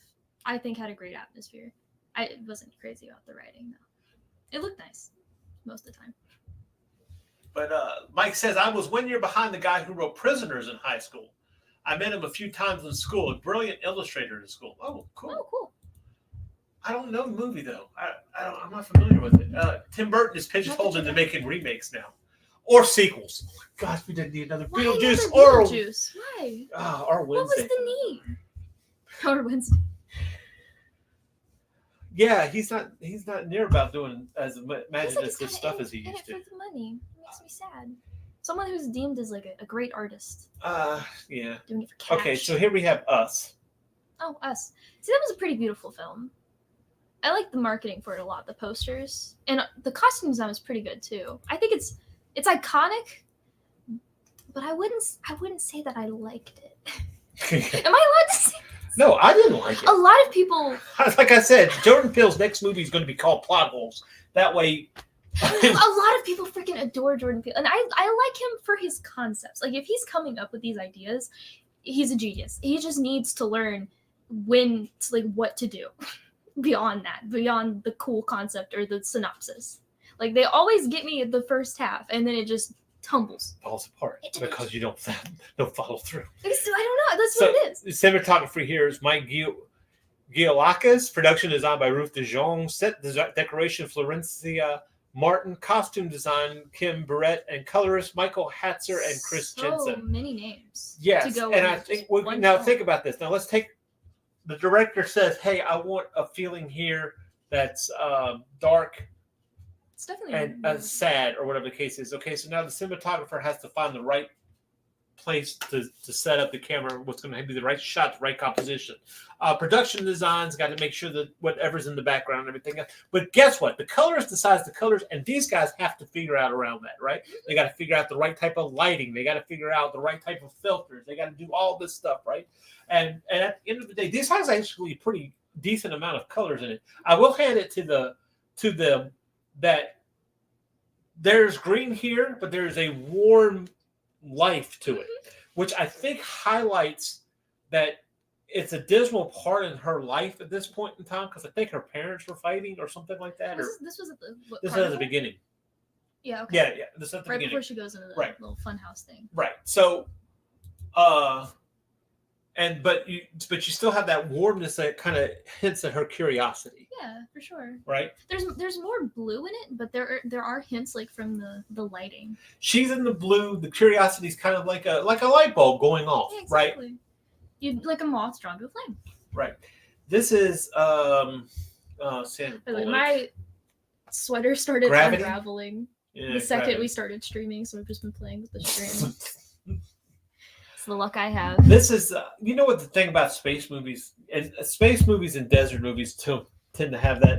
I think had a great atmosphere. I wasn't crazy about the writing though. It looked nice most of the time. But Mike says, I was 1 year behind the guy who wrote Prisoners in high school. I met him a few times in school. A brilliant illustrator in school. Oh, cool. Oh, cool. I don't know the movie, though. I'm not familiar with it. Tim Burton is pigeonholed into making remakes now. Or sequels. Oh, my gosh, we didn't need another Why Beetlejuice. another Beetlejuice? Why? Or What was Wednesday. the need? Or Wednesday. Yeah, he's not near about doing as imaginative He's stuff as he in used it to. for the money. It makes me sad. Someone who's deemed as like a great artist Yeah. doing it for cash. Okay, so here we have Us. Oh, Us. See, that was a pretty beautiful film. I like the marketing for it a lot. The posters and the costume design was pretty good too. I think it's iconic, but I wouldn't say that I liked it. Am I allowed to say? No, I didn't like it. A lot of people. Like I said, Jordan Peele's next movie is going to be called Plot Holes. That way, A lot of people freaking adore Jordan Peele, and I like him for his concepts. Like if he's coming up with these ideas, he's a genius. He just needs to learn what to do beyond the cool concept or the synopsis. Like they always get me at the first half, and then it just tumbles. falls apart It- because you don't follow through. I don't know. That's So, what it is. the cinematography here is Mike Giolakis. Production design by Ruth De Jong. Set decoration Florencia Martin. Costume design Kim Barrett. And colorist Michael Hatzer and Chris So Jensen. many names. Yes, To go and in I just think one now film. think about this. Now let's take the director says, "Hey, I want a feeling here that's dark It's definitely and sad, or whatever the case is." Okay, so now the cinematographer has to find the right place to set up the camera. What's going to be the right shot, the right composition. Production design's got to make sure that whatever's in the background and everything else. But guess what? The colorist decides the colors, and these guys have to figure out around that, right? They got to figure out the right type of lighting. They got to figure out the right type of filters. They got to do all this stuff, right? And at the end of the day, this has actually a pretty decent amount of colors in it. I will hand it to them that there's green here, but there's a warm life to it, which I think highlights that it's a dismal part in her life at this point in time, because I think her parents were fighting or something like that. Or This was at the this is at the carnival? beginning. Yeah. Okay. Yeah, this is at the Right beginning. before she goes into the Right. little funhouse thing. Right. So, but you still have that warmness that kind of hints at her curiosity, Yeah, for sure. right? There's more blue in it, but there are hints like from the lighting. She's in the blue. The curiosity's kind of like a light bulb going off, Yeah, right? exactly. You'd like a moth drawn to a flame. Right. This is Sandra By the way, Bullock. my sweater started Gravity? unraveling Yeah, the second Gravity. we started streaming, so I've just been playing with the string. It's the luck I have. This is, you know what the thing about space movies and desert movies too. tend to have that.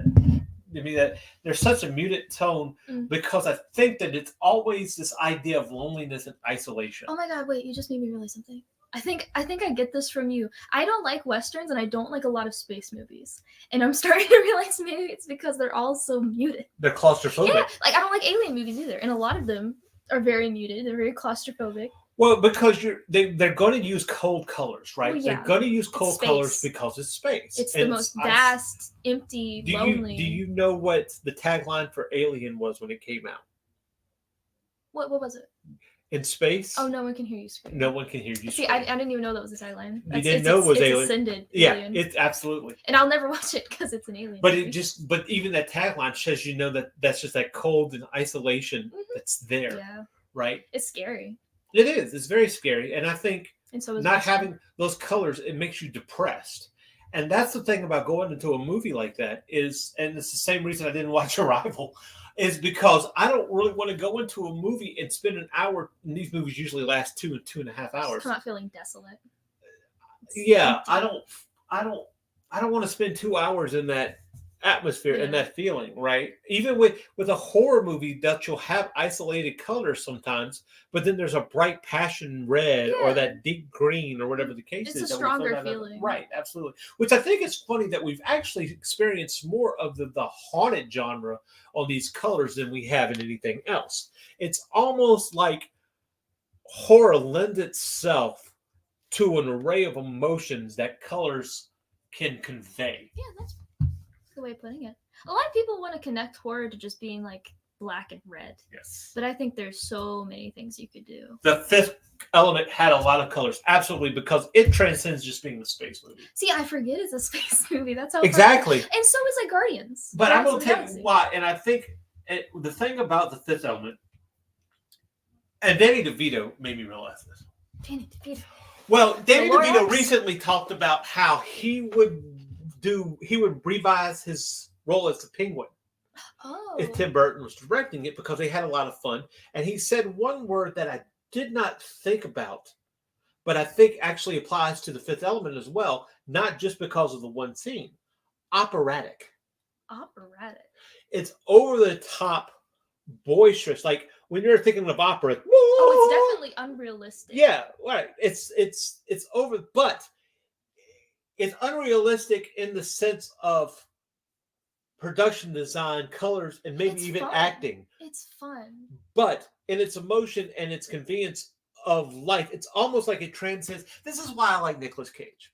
I mean, that there's such a muted tone because I think that it's always this idea of loneliness and isolation. Oh my god, wait, you just made me realize something. I think I get this from you. I don't like westerns and I don't like a lot of space movies. And I'm starting to realize maybe it's because they're all so muted. They're claustrophobic. Yeah, like I don't like alien movies either. And a lot of them are very muted. They're very claustrophobic. Well, because they're going to use cold colors, right? Well, yeah. They're going to use cold Space. colors because it's space. It's And the most vast, empty, lonely. Do you know what the tagline for Alien was when it came out? What was it? In space? Oh, no one can hear you scream. No one can hear you. See, I didn't even know that was a tagline. You didn't know it was Alien? Ascended Yeah, alien. it's absolutely. And I'll never watch it because it's an alien. But movie. but even that tagline says that that's just that cold and isolation that's there, Yeah, right? it's scary. It is. It's very scary, and I think And so is not Western. having those colors, it makes you depressed. And that's the thing about going into a movie like that is, and it's the same reason I didn't watch Arrival, is because I don't really want to go into a movie and spend an hour. And these movies usually last 2.5 hours. Just come out feeling desolate. Yeah, Empty. I don't want to spend 2 hours in that atmosphere and Yeah. that feeling, right? Even with a horror movie that you'll have isolated colors sometimes, but then there's a bright passion red or Yeah. that deep green or whatever the case It's is. a that we fill stronger that out. feeling. Right, absolutely. Which I think is funny that we've actually experienced more of the haunted genre on these colors than we have in anything else. It's almost like horror lends itself to an array of emotions that colors can convey. Yeah, that's the way of putting it. A lot of people want to connect horror to just being like black and red, Yes. but I think there's so many things you could do. The Fifth Element had a lot of colors, absolutely, because it transcends just being a space movie. See, I forget it's a space movie. That's how Exactly. And so is like Guardians. But I'm going Guardians to of tell the you Galaxy. why, and I think the thing about the Fifth Element, and Danny DeVito made me realize this. Danny DeVito. Well, Danny The DeVito Lorax? recently talked about how he would revise his role as the Penguin Oh. if Tim Burton was directing it because they had a lot of fun. And he said one word that I did not think about, but I think actually applies to the Fifth Element as well, not just because of the one scene. Operatic. Operatic. It's over the top, boisterous. Like when you're thinking of opera. Oh, it's definitely unrealistic. Yeah, right. It's over, but it's unrealistic in the sense of production design, colors, and maybe It's even fun. acting. It's fun. But in its emotion and its convenience of life, it's almost like it transcends. This is why I like Nicolas Cage.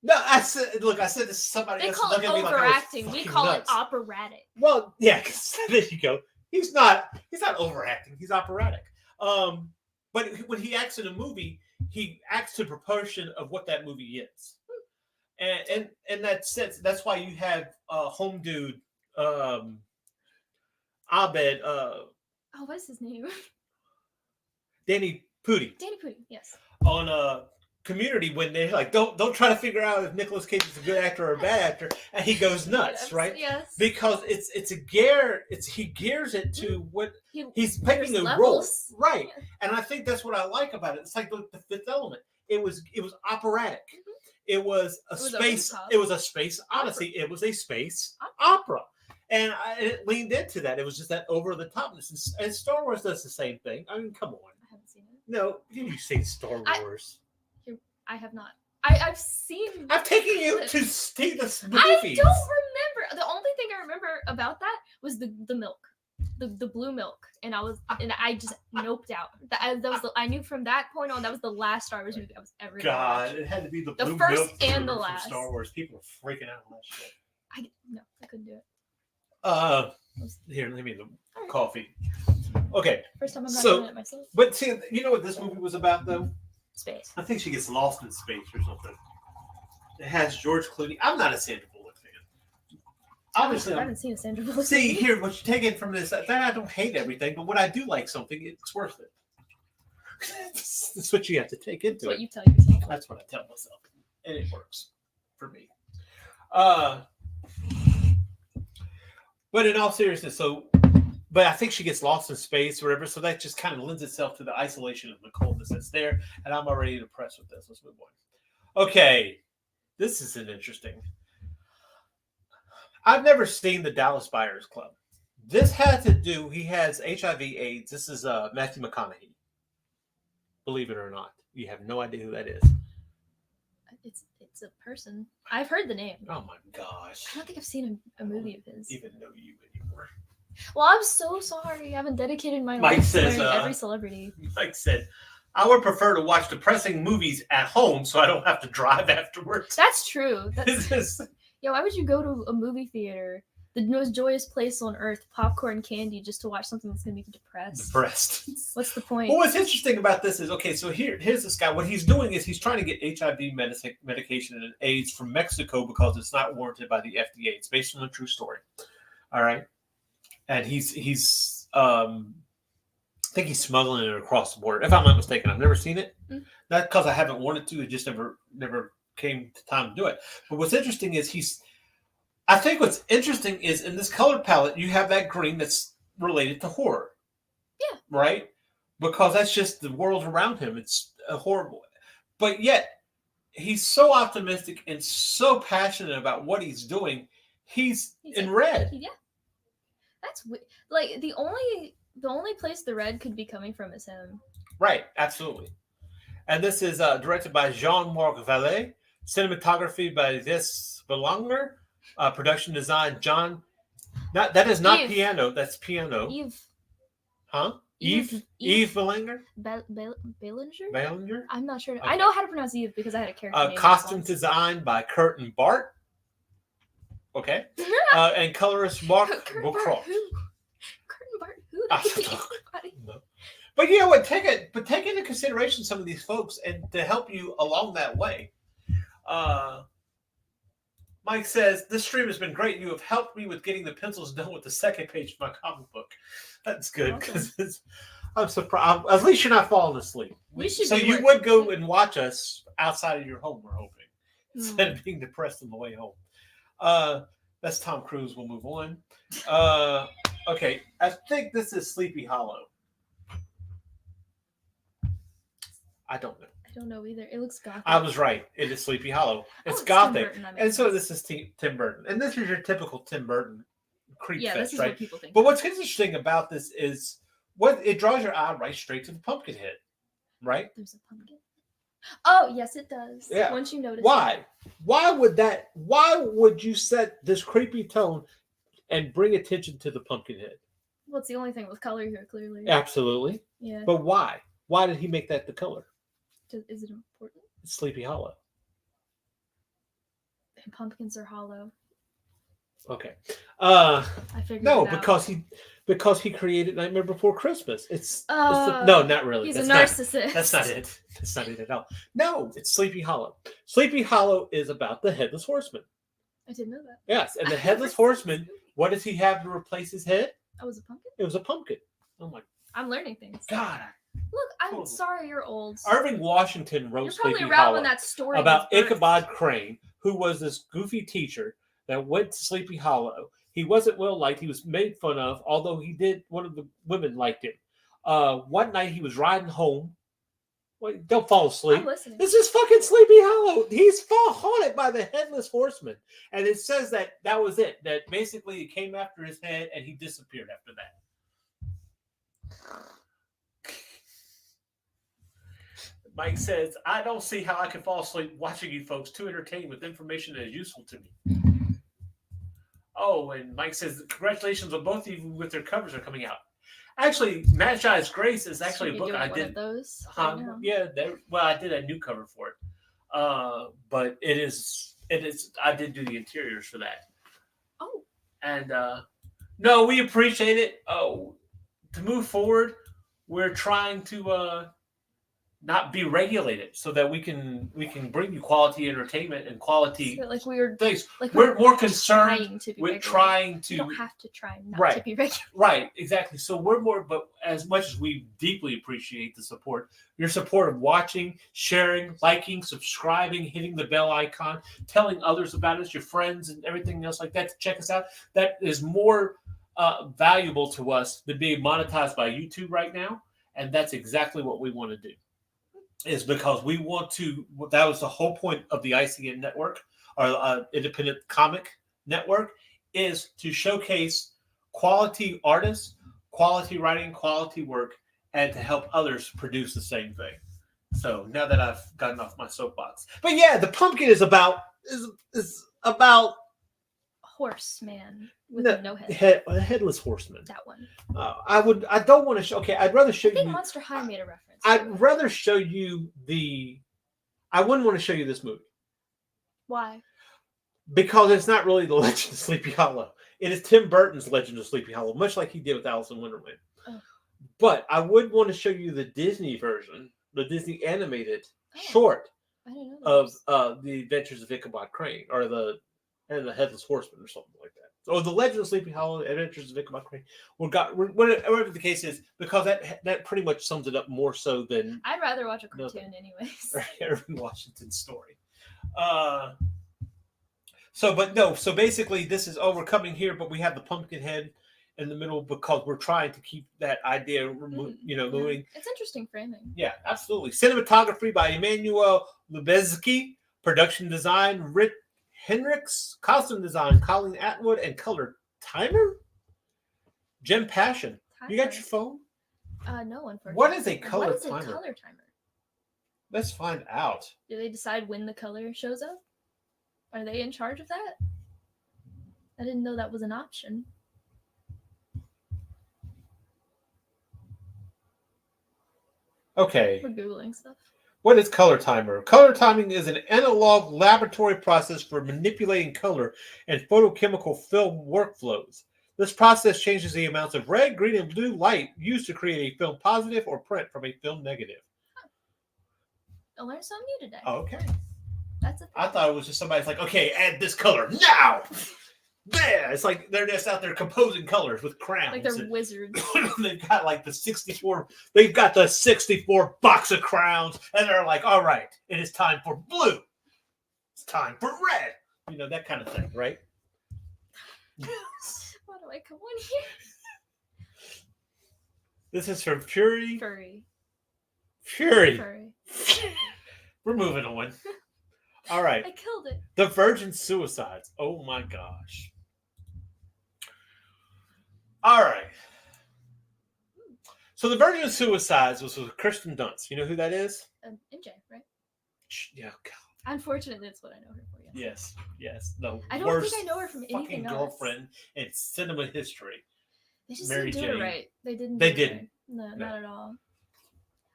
No, I said this to somebody They else. call it Look at me like I was overacting. We fucking call nuts. it operatic. Well, yeah, 'cause there you go. He's not overacting. He's operatic. But when he acts in a movie, he acts to proportion of what that movie is. And in that sense, that's why you have home dude Abed Oh, what's his name? Danny Pudi Danny Pudi. Yes. on Community when they're like, don't try to figure out if Nicolas Cage is a good actor or a bad actor, and he goes nuts, Yes, right? Yes. Because he gears it to what he's picking there's a levels. role, right? Yeah. And I think that's what I like about it. It's like the Fifth Element. It was operatic. Mhm. It was a It was space. over the top. It was a space odyssey. It was a space opera, and it leaned into that. It was just that over the topness. And Star Wars does the same thing. I mean, come on. I haven't seen it. No, you say Star Wars. I have not. I've seen. I've taken you to see the I movies. don't remember. The only thing I remember about that was the milk, the blue milk, and I just noped out. I knew from that point on that was the last Star Wars movie I was ever. gonna God, watch. it had to be the The blue first milk and the from last. Star Wars. People are freaking out on that shit. I couldn't do it. Here, let me the Alright. coffee. Okay, First time I'm not So- doing it myself. but see, you know what this movie was about though? Space. I think she gets lost in space or something. It has George Clooney. I'm not a Sandra Bullock fan. Obviously, I haven't seen a Sandra Bullock. see movie. here what you take in from this. That I don't hate everything, but when I do like something, it's worth it. That's what you have to take That's into what it. you tell yourself. That's what I tell myself, and it works for me. But in all seriousness, but I think she gets lost in space or whatever, so that just kind of lends itself to the isolation of the coldness that's there, and I'm already impressed with this. Let's move on. Okay, this is an interesting. I've never seen the Dallas Buyers Club. This had to do. He has HIV/AIDS. This is Matthew McConaughey. Believe it or not, you have no idea who that is. It's a person. I've heard the name. Oh my gosh! I don't think I've seen a movie of his. Even know you anymore. Well, I'm so sorry. I haven't dedicated my Mike life to says, learning every celebrity. Mike said, I would prefer to watch depressing movies at home so I don't have to drive afterwards. That's true. This is Yeah, why would you go to a movie theater, the most joyous place on earth, popcorn candy, just to watch something that's going to make you depressed? depressed. What's the point? Well, what's interesting about this is, okay, so here's this guy. What he's doing is he's trying to get HIV medication and AIDS from Mexico because it's not warranted by the FDA. It's based on a true story. All right. And he's I think he's smuggling it across the border. If I'm not mistaken, I've never seen it. Mm. Not because I haven't wanted to. It just never came to time to do it. But what's interesting is I think what's interesting is in this color palette, you have that green that's related to horror. Yeah. Right? Because that's just the world around him. It's horrible. But yet, he's so optimistic and so passionate about what he's doing. He's in red. Yeah. That's like the only place the red could be coming from is him. Right, absolutely. And this is directed by Jean-Marc Vallée, cinematography by Vis Belanger, production design John. That is not Yves. piano. That's piano. Yves. Huh? Yves. Yves Belanger. Bellinger? Belanger. I'm not sure. Okay. I know how to pronounce Yves because I had a character name. Costume design by Kurt and Bart. Okay. And colorist Mark Bocroft. Curtin Bart, who? That could be anybody. No. But you know what? Take into consideration some of these folks, and to help you along that way. Mike says, this stream has been great. You have helped me with getting the pencils done with the second page of my comic book. That's good because I'm surprised. At least you're not falling asleep. So you would go and watch us outside of your home, we're hoping, instead of being depressed on the way home. That's Tom Cruise. We'll move on. Okay, I think this is Sleepy Hollow. I don't know. I don't know either. It looks gothic. I was right. It is Sleepy Hollow. It's Tim gothic. Burton, that And makes so sense. this is Tim Burton. And this is your typical Tim Burton creep Yeah, fest, this is right? what people think. But what's interesting about this is it draws your eye right straight to the pumpkin head, right? There's a pumpkin. Oh, yes, it does. Yeah. Once you notice. Why? Why would you set this creepy tone and bring attention to the pumpkin head? Well, it's the only thing with color here, clearly. Absolutely. Yeah. But why? Why did he make that the color? Is it important? It's Sleepy Hollow. And pumpkins are hollow. Okay. I figured No, it out. because he created Nightmare Before Christmas. Oh, no, not really. He's That's a narcissist. That's not it. That's not it at all. No, it's Sleepy Hollow. Sleepy Hollow is about the Headless Horseman. I didn't know that. Yes, and the I've Headless never seen Horseman, this movie. what does he have to replace his head? Oh, it was a pumpkin? It was a pumpkin. Oh my I'm learning things. God. Look, I'm Totally. sorry you're old. Irving Washington wrote You're probably Sleepy around Hollow when that story about was birthed. Ichabod Crane, who was this goofy teacher that went to Sleepy Hollow. He wasn't well liked. He was made fun of, although one of the women liked him. One night he was riding home. Wait, don't fall asleep. I'm listening. This is fucking Sleepy Hollow. He's haunted by the Headless Horseman. And it says that was it. That basically it came after his head and he disappeared after that. Mike says, I don't see how I can fall asleep watching you folks. Too entertaining with information that is useful to me. Oh, and Mike says, congratulations on both of you with their covers are coming out. Actually, Magi's Grace is actually a Should book we do I one did. of those right now? Yeah, I did a new cover for it. But it is. I did do the interiors for that. Oh. And no, we appreciate it. Oh, to move forward, we're trying to not be regulated so that we can bring you quality entertainment and quality So, like we're things. like We're more concerned trying to be with regulated. trying to. You don't have to try not Right. to be regular. Right, exactly. So we're more, but as much as we deeply appreciate the support, your support of watching, sharing, liking, subscribing, hitting the bell icon, telling others about us, your friends, and everything else like that to check us out, that is more valuable to us than being monetized by YouTube right now. And that's exactly what we want to do. Is because we want to, that was the whole point of the ICN network, or Independent Comic Network, is to showcase quality artists, quality writing, quality work, and to help others produce the same thing. So now that I've gotten off my soapbox, but yeah, the pumpkin is about Horseman with no a headless horseman. That one. I don't want to show. Okay, I'd rather show I think you. Monster High made a reference. I'd rather show you the. I wouldn't want to show you this movie Why? because it's not really the Legend of Sleepy Hollow. It is Tim Burton's Legend of Sleepy Hollow, much like he did with Alice in Wonderland. Oh. But I would want to show you the Disney version, the Disney animated short I didn't know of the Adventures of Ichabod Crane, or the Headless Horseman, or something like that. Or the Legend of Sleepy Hollow, Adventures of Ichabod Crane. Whatever the case is, because that pretty much sums it up more so than I'd rather watch a cartoon anyways. Irving Washington's story. So basically this is overcoming here, but we have the pumpkin head in the middle because we're trying to keep that idea, moving. It's interesting framing. Yeah, absolutely. Cinematography by Emmanuel Lubezki, production design Rick Hendricks, costume design Colleen Atwood, and color timer Jim Passion. You got your phone? No, unfortunately. What is a color What is timer? a color timer? Let's find out. Do they decide when the color shows up? Are they in charge of that? I didn't know that was an option. Okay. We're Googling stuff. What is color timer? Color timing is an analog laboratory process for manipulating color and photochemical film workflows. This process changes the amounts of red, green, and blue light used to create a film positive or print from a film negative. I learned something new today. Oh, okay. That's a thing. I thought it was just somebody's like, okay, add this color now. Yeah, it's like they're just out there composing colors with crowns. Like they're wizards. They've got like the 64. They've got the 64 box of crowns, and they're like, all right, it is time for blue. It's time for red. You know, that kind of thing, right? Why do I come on here? This is from Fury. Furry. Fury. We're moving on. All right. I killed it. The Virgin Suicides. Oh my gosh. All right. So the Virgin Suicides was with Kristen Dunst. You know who that is? MJ, right? Yeah. God. Unfortunately, that's what I know her for. Yes. The I don't worst think I know her from anything fucking else. girlfriend in cinema history. They just Mary didn't do Jane. it right. They didn't. They do it didn't. right. No, not at all.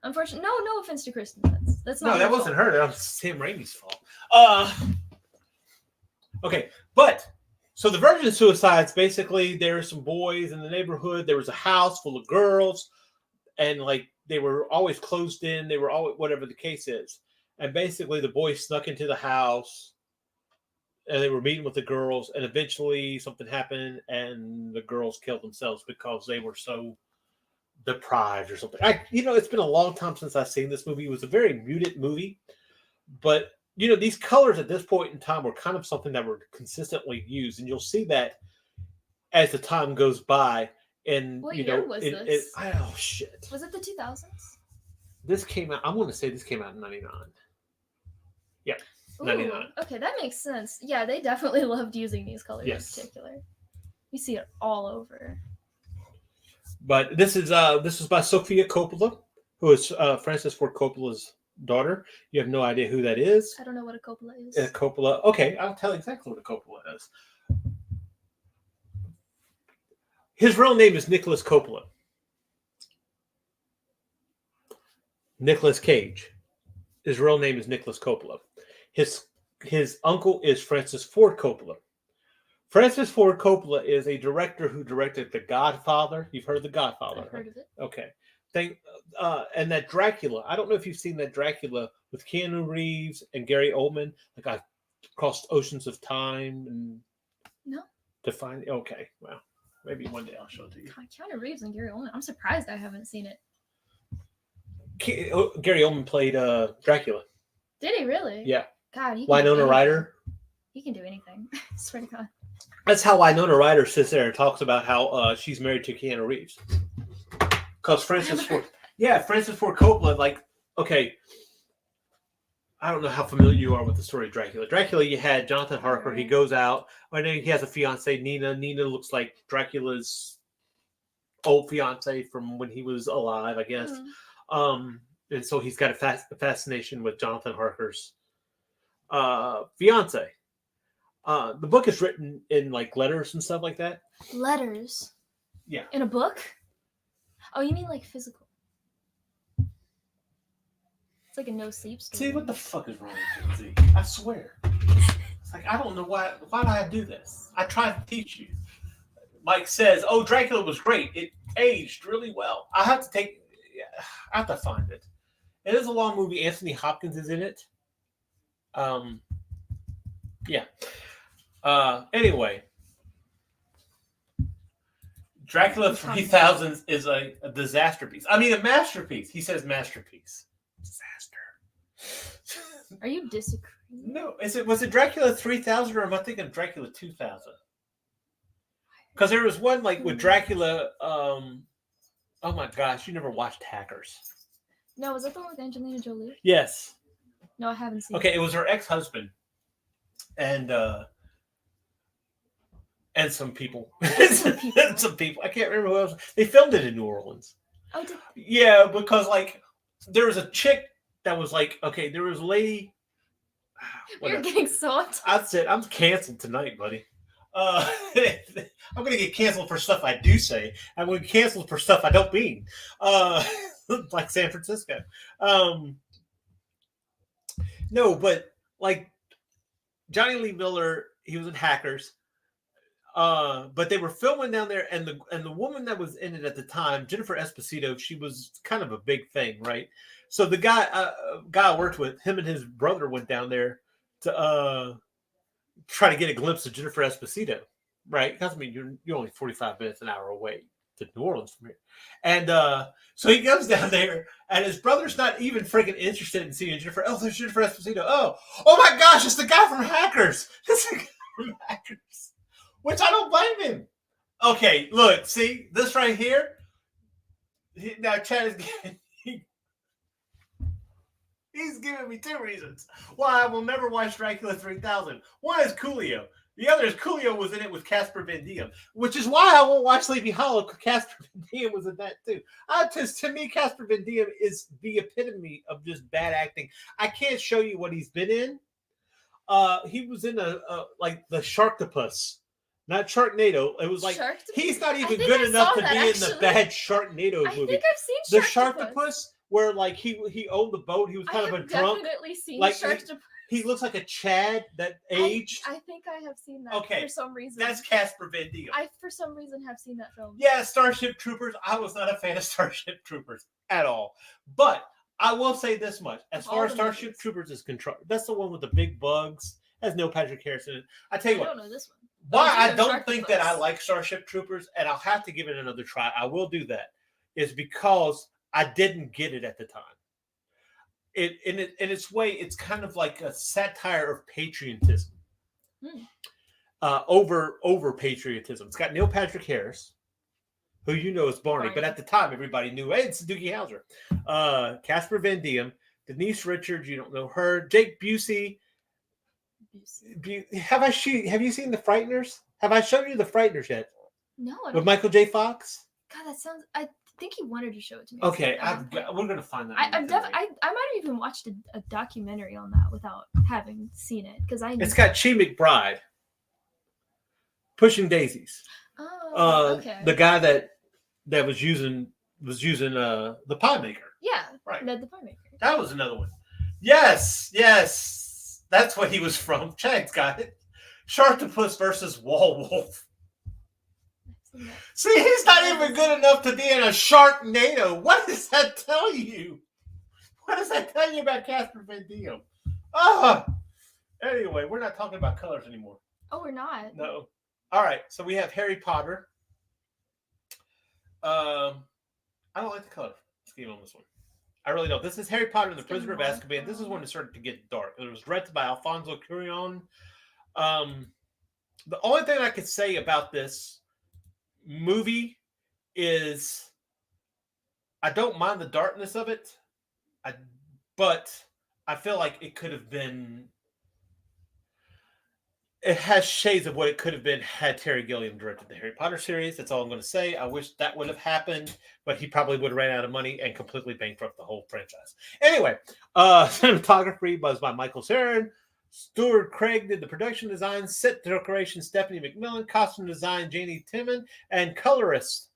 Unfortunately, no offense to Kristen Dunst. That's not. No, that her wasn't fault. her. That was Sam Raimi's fault. Okay, but so the Virgin Suicides, basically, there are some boys in the neighborhood. There was a house full of girls, and like they were always closed in. They were always, whatever the case is, and basically the boys snuck into the house, and they were meeting with the girls, and eventually something happened, and the girls killed themselves because they were so deprived or something. It's been a long time since I've seen this movie. It was a very muted movie, but these colors at this point in time were kind of something that were consistently used, and you'll see that as the time goes by. And what year was this? Oh shit! Was it the 2000s? This came out. I'm going to say this came out in '99. Yeah, Ooh, 99. okay, that makes sense. Yeah, they definitely loved using these colors Yes. in particular. You see it all over. But this is by Sofia Coppola, who is Francis Ford Coppola's daughter. You have no idea who that is. I don't know what a Coppola is. Coppola. Okay, I'll tell you exactly what a Coppola is. His real name is Nicholas Coppola. Nicolas Cage. His real name is Nicholas Coppola. His uncle is Francis Ford Coppola. Francis Ford Coppola is a director who directed The Godfather. You've heard of The Godfather. I've heard of it. Okay. And that Dracula. I don't know if you've seen that Dracula with Keanu Reeves and Gary Oldman. Like I crossed oceans of time and No. to find. Okay, well, maybe one day I'll show it to you. God, Keanu Reeves and Gary Oldman. I'm surprised I haven't seen it. Gary Oldman played Dracula. Did he really? Yeah. God, he can Winona do anything. Ryder. He can do anything. I swear to God. That's how Winona Ryder sits there and talks about how she's married to Keanu Reeves. Because Francis Ford Coppola, like, okay, I don't know how familiar you are with the story of Dracula. Dracula, you had Jonathan Harker. He Right. goes out, and then he has a fiance, Nina. Nina looks like Dracula's old fiance from when he was alive, I guess. And so he's got a fascination with Jonathan Harker's fiance. The book is written in like letters and stuff like that. Letters. Yeah. In a book? Oh, you mean like physical? It's like a no sleep story. See, what the fuck is wrong with you, Z? I swear. It's like, I don't know why do I do this? I try to teach you. Mike says, oh, Dracula was great. It aged really well. I have to find it. It is a long movie. Anthony Hopkins is in it. Yeah. Anyway. Dracula 3000 is a disaster piece. I mean, a masterpiece. He says masterpiece. Disaster. Are you disagreeing? No. Was it Dracula 3000 or am I thinking Dracula 2000? Because there was one like with Dracula. Oh my gosh, you never watched Hackers? No, was that the one with Angelina Jolie? Yes. No, I haven't seen Okay, it was her ex-husband, and some people, and some people. I can't remember who else. They filmed it in New Orleans. Oh, did Yeah, because like there was a chick that was like, okay, there was a lady. You're getting so upset. I said I'm canceled tonight, buddy. I'm gonna get canceled for stuff I do say. I'm gonna get canceled for stuff I don't mean. Like San Francisco. No, but like Johnny Lee Miller, he was in Hackers. But they were filming down there, and the woman that was in it at the time, Jennifer Esposito, she was kind of a big thing, right? So the guy I worked with, him and his brother went down there to try to get a glimpse of Jennifer Esposito, right? Because I mean, you're only 45 minutes an hour away to New Orleans from here, and so he goes down there, and his brother's not even freaking interested in seeing Jennifer. Oh, there's Jennifer Esposito. Oh my gosh, it's the guy from Hackers. It's the guy from Hackers. Which I don't blame him. Okay, look, see this right here. Now Chad is giving he's giving me two reasons why I will never watch Dracula 3000. One is Coolio. The other is Coolio was in it with Casper Van Diem, which is why I won't watch Sleepy Hollow because Casper Van Diem was in that too. To me, Casper Van Diem is the epitome of just bad acting. I can't show you what he's been in. He was in like the Sharktopus. Not Sharknado. It was like he's not even good enough to be in the bad Sharknado movie. I think I've seen the Sharktopus, where like he owned the boat. He was kind of a drunk. Definitely seen like Sharktopus. He looks like a Chad that aged. I think I have seen that. Okay, for some reason. That's Casper Van Diem. I for some reason have seen that film. Yeah, Starship Troopers. I was not a fan of Starship Troopers at all, but I will say this much: as far as Starship Troopers is concerned, that's the one with the big bugs. Has Neil Patrick Harris in it. I tell you what. I don't know this one. Why I don't think that I like Starship Troopers, and I'll have to give it another try. I will do that. Is because I didn't get it at the time. In its way, it's kind of like a satire of patriotism. Over patriotism. It's got Neil Patrick Harris, who you know is Barney, but at the time everybody knew, hey, it's Doogie Howser. Casper Van Diem, Denise Richards, you don't know her, Jake Busey. Have you seen The Frighteners? Have I shown you The Frighteners yet? No. With Michael J. Fox? God, that sounds. I think he wanted to show it to me. Okay, we're gonna find that. I might have even watched a documentary on that without having seen it because It's got Chi McBride, Pushing Daisies. Oh, okay. The guy that was using the pie maker. Yeah, right. Ned the Pie Maker. That was another one. Yes. That's what he was from. Chad's got it. Sharktopus versus Wall Wolf. See, he's not even good enough to be in a Sharknado. What does that tell you? What does that tell you about Casper Van Diem? Anyway, we're not talking about colors anymore. Oh, we're not. No. All right, so we have Harry Potter. I don't like the color scheme on this one. I really don't. This is Harry Potter and the Prisoner of Azkaban. This is when it started to get dark. It was directed by Alfonso Cuarón. The only thing I could say about this movie is I don't mind the darkness of it, but I feel like it could have been. It has shades of what it could have been had Terry Gilliam directed the Harry Potter series. That's all I'm going to say. I wish that would have happened, but he probably would have ran out of money and completely bankrupt the whole franchise. Anyway, cinematography was by Michael Cera. Stuart Craig did the production design, set decoration Stephanie McMillan, costume design Janie Timon, and colorist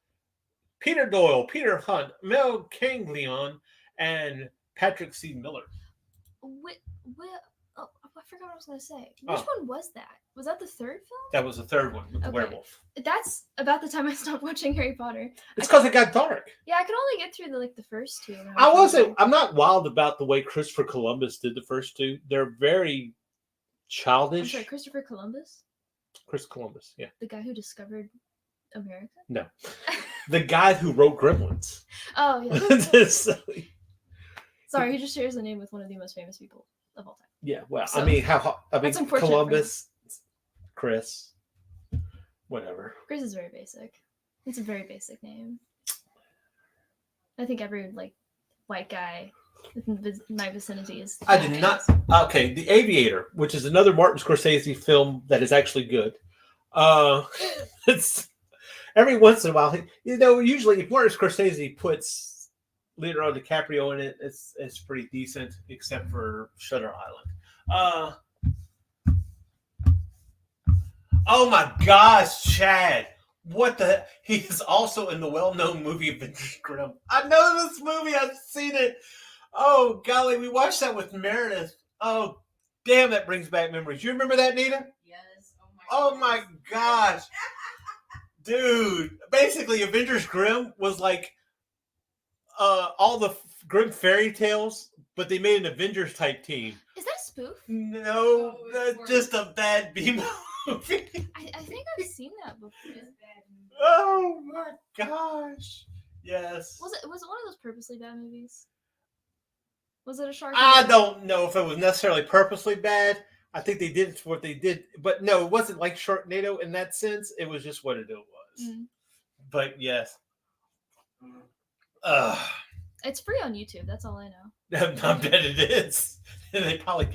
Peter Doyle, Peter Hunt, Mel Kanglion, and Patrick C. Miller. Oh, I forgot what I was gonna say. Which one was that? Was that the third film? That was the third one with the Okay. werewolf. That's about the time I stopped watching Harry Potter. It's because it got dark. Yeah, I could only get through the first two. and I was wasn't. I'm not wild about the way Christopher Columbus did the first two. They're very I'm childish. sorry, Christopher Columbus, Chris Columbus, yeah. the guy who discovered America. No, the guy who wrote Gremlins. Oh yeah. So, Sorry, he just shares the name with one of the most famous people of all time. yeah, well, So, I mean, that's unfortunate for Columbus, Chris, whatever. Chris is very basic. It's a very basic name. I think every white guy in my vicinity is. I did not. Okay, The Aviator, which is another Martin Scorsese film that is actually good. It's every once in a while, usually if Martin Scorsese puts Leonardo DiCaprio in it, it's pretty decent, except for Shutter Island. Oh my gosh, Chad. What the? He is also in the well-known movie Avengers Grimm. I know this movie. I've seen it. Oh, golly. We watched that with Meredith. Oh, damn. That brings back memories. You remember that, Nita? Yes. Oh, my gosh. Dude. Basically, Avengers Grimm was like all the Grimm fairy tales, but they made an Avengers-type team. Is that a spoof? No, that's just a bad B movie. I think I've seen that before. Oh my gosh! Yes. Was it one of those purposely bad movies? Was it a shark? I movie? don't know if it was necessarily purposely bad. I think they did what they did, but no, it wasn't like Sharknado in that sense. It was just what it was. Mm. But yes. It's free on YouTube. That's all I know. I bet it is. They probably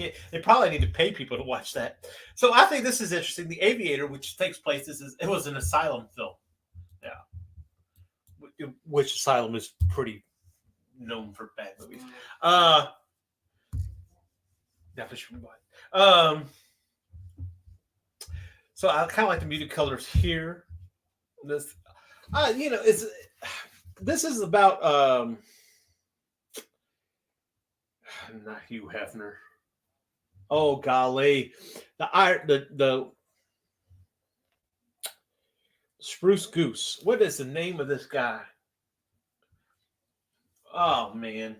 need to pay people to watch that. So I think this is interesting. The Aviator, which takes place, it was an asylum film. Yeah. Which asylum is pretty known for bad movies. Definitely should buy. So I kind of like the muted colors here. This, this is about not Hugh Hefner. Oh golly, the Spruce Goose. What is the name of this guy? Oh man.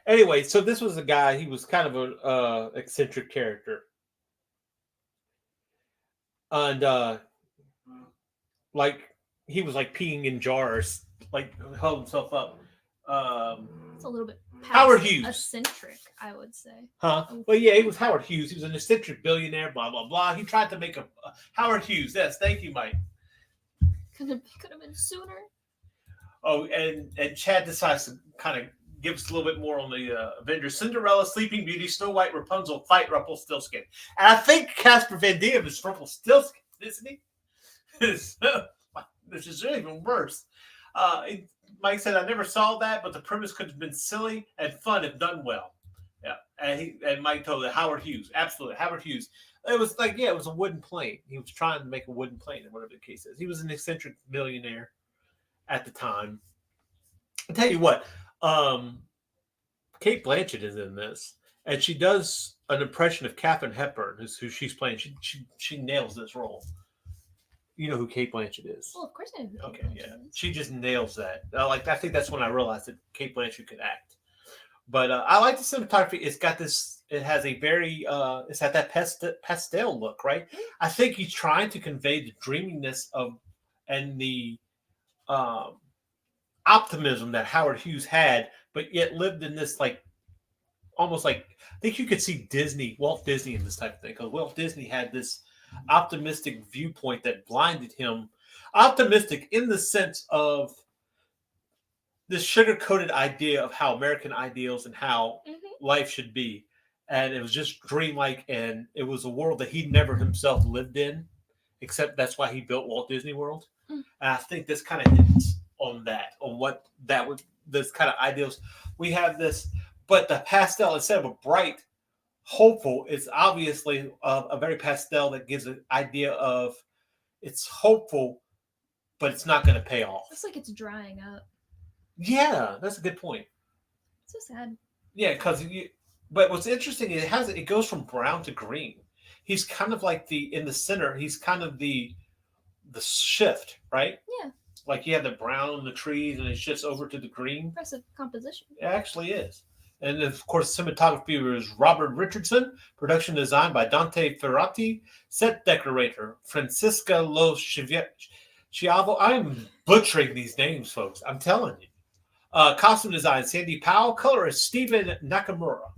Anyway, so this was a guy. He was kind of a eccentric character, and he was like peeing in jars, like held himself up. It's a little bit past Howard Hughes. eccentric, I would say. Huh? Well, yeah, he was Howard Hughes. He was an eccentric billionaire, blah, blah, blah. He tried to make a Howard Hughes. Yes, thank you, Mike. Could have been sooner. Oh, and Chad decides to kind of give us a little bit more on the Avengers. Cinderella, Sleeping Beauty, Snow White, Rapunzel, fight Rumpelstiltskin. And I think Casper Van Diem is Rumpelstiltskin, isn't he? Which is even worse. Mike said, I never saw that, but the premise could have been silly and fun if done well. Yeah. And Mike told it, Howard Hughes. Absolutely. Howard Hughes. It was like, yeah, it was a wooden plane. He was trying to make a wooden plane, or whatever the case is. He was an eccentric millionaire at the time. I'll tell you what, Kate Blanchett is in this, and she does an impression of Katharine Hepburn, who she's playing. She nails this role. You know who Kate Blanchett is? Well, of course I know. Okay, yeah. She just nails that. I think that's when I realized that Kate Blanchett could act. But I like the cinematography. It's got this. It has a very. It's had that pastel look, right? I think he's trying to convey the dreaminess of and the optimism that Howard Hughes had, but yet lived in this almost like I think you could see Walt Disney in this type of thing, because Walt Disney had this optimistic viewpoint that blinded him. Optimistic in the sense of this sugar-coated idea of how American ideals and how life should be. And it was just dreamlike, and it was a world that he never himself lived in, except that's why he built Walt Disney World. Mm. And I think this kind of hits on that, on what that would, this kind of ideals. We have this, but the pastel, instead of a bright, hopeful, it's obviously a very pastel that gives an idea of it's hopeful, but it's not going to pay off. Looks like it's drying up. Yeah, that's a good point. So sad. Yeah, because but what's interesting, it goes from brown to green. He's kind of like in the center. He's kind of the shift, right? Yeah. Like you have the brown on the trees, and it shifts over to the green. Impressive composition. It actually is. And of course, cinematography was Robert Richardson. Production design by Dante Ferrati. Set decorator Francisca Lo Schiavo. I'm butchering these names, folks. I'm telling you. Costume design Sandy Powell. Colorist Stephen Nakamura.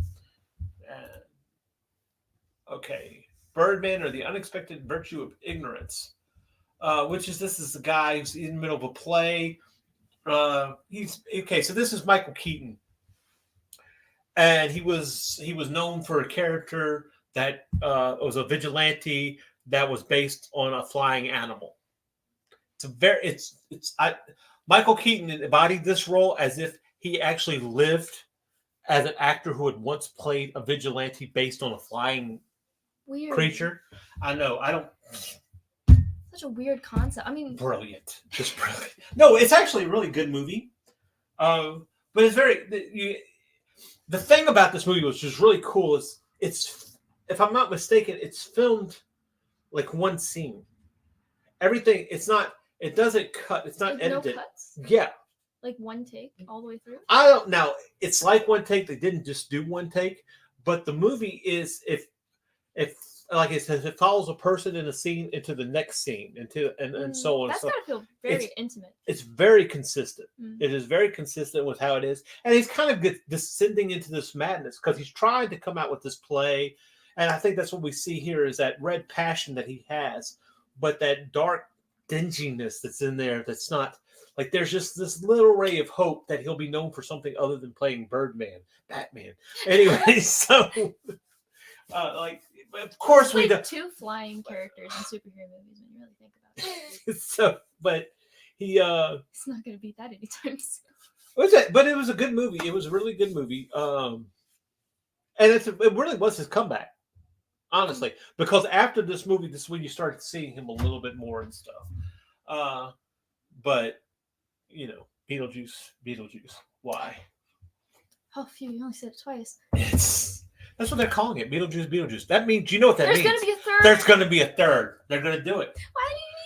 Okay. Birdman, or the unexpected virtue of ignorance. This is the guy who's in the middle of a play. He's okay. So this is Michael Keaton, and he was known for a character that was a vigilante that was based on a flying animal. Michael Keaton embodied this role as if he actually lived as an actor who had once played a vigilante based on a flying creature. I know. I don't. Such a weird concept. I mean, brilliant, just brilliant. No, it's actually a really good movie. But it's the thing about this movie, which is really cool, is it's, if I'm not mistaken, it's filmed like one scene. Everything, it doesn't cut. It's not edited. No cuts? Yeah. Like one take all the way through? I don't know. It's like one take. They didn't just do one take, but the movie is, if like it says, it follows a person in a scene into the next scene, and so on. That's gotta feel very intimate. It's very consistent. Mm. It is very consistent with how it is, and he's kind of descending into this madness because he's trying to come out with this play, and I think that's what we see here is that red passion that he has, but that dark dinginess that's in there. That's not like, there's just this little ray of hope that he'll be known for something other than playing Birdman, Batman. Anyway, so of course we like two flying characters in superhero movies when you really think about it. So, but he it's not going to beat that anytime soon. But it was a good movie. It was a really good movie. And it really was his comeback, honestly, because after this movie, this is when you started seeing him a little bit more and stuff. But Beetlejuice. Why? Oh, phew! You only said it twice. That's what they're calling it. Beetlejuice. That means, you know what that means. There's going to be a third. There's going to be a third. They're going to do it. Why do you need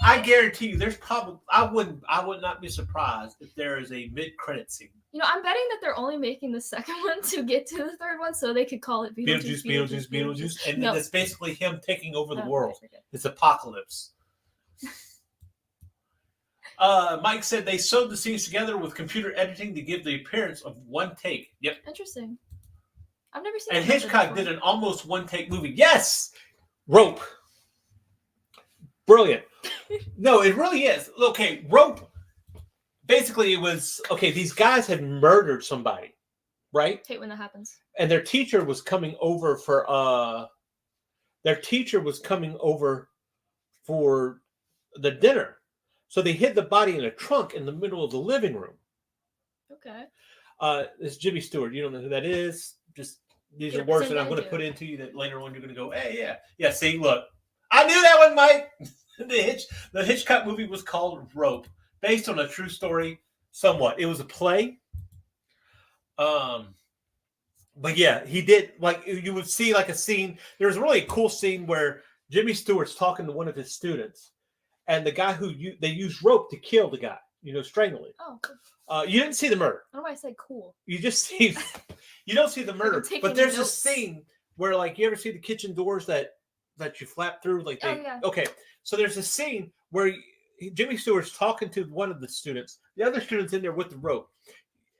I guarantee you, there's probably. I would not be surprised if there is a mid-credit scene. I'm betting that they're only making the second one to get to the third one, so they could call it Beetlejuice. And it's basically him taking over the Oh, world. It's apocalypse. Mike said they sewed the scenes together with computer editing to give the appearance of one take. Yep. Interesting. I've never seen. And Hitchcock did an almost one take movie. Yes, Rope. Brilliant. No, it really is. Okay, Rope. Basically, it was these guys had murdered somebody, right? Hate when that happens. And their teacher was coming over for the dinner. So they hid the body in a trunk in the middle of the living room. Okay. It's Jimmy Stewart. You don't know who that is. Just these are words that I'm going to put into you that later on you're going to go, hey, yeah. See, look, I knew that one, Mike. The Hitchcock movie was called Rope, based on a true story. Somewhat, it was a play. But yeah, he did, like, you would see like a scene. There was really a cool scene where Jimmy Stewart's talking to one of his students. And the guy they used rope to kill the guy, strangle him. Oh, cool. You didn't see the murder. I don't know why I said cool. You don't see the murder. But there's a scene where, like, you ever see the kitchen doors that you flap through? Like, yeah. Okay. So there's a scene where Jimmy Stewart's talking to one of the students. The other student's in there with the rope.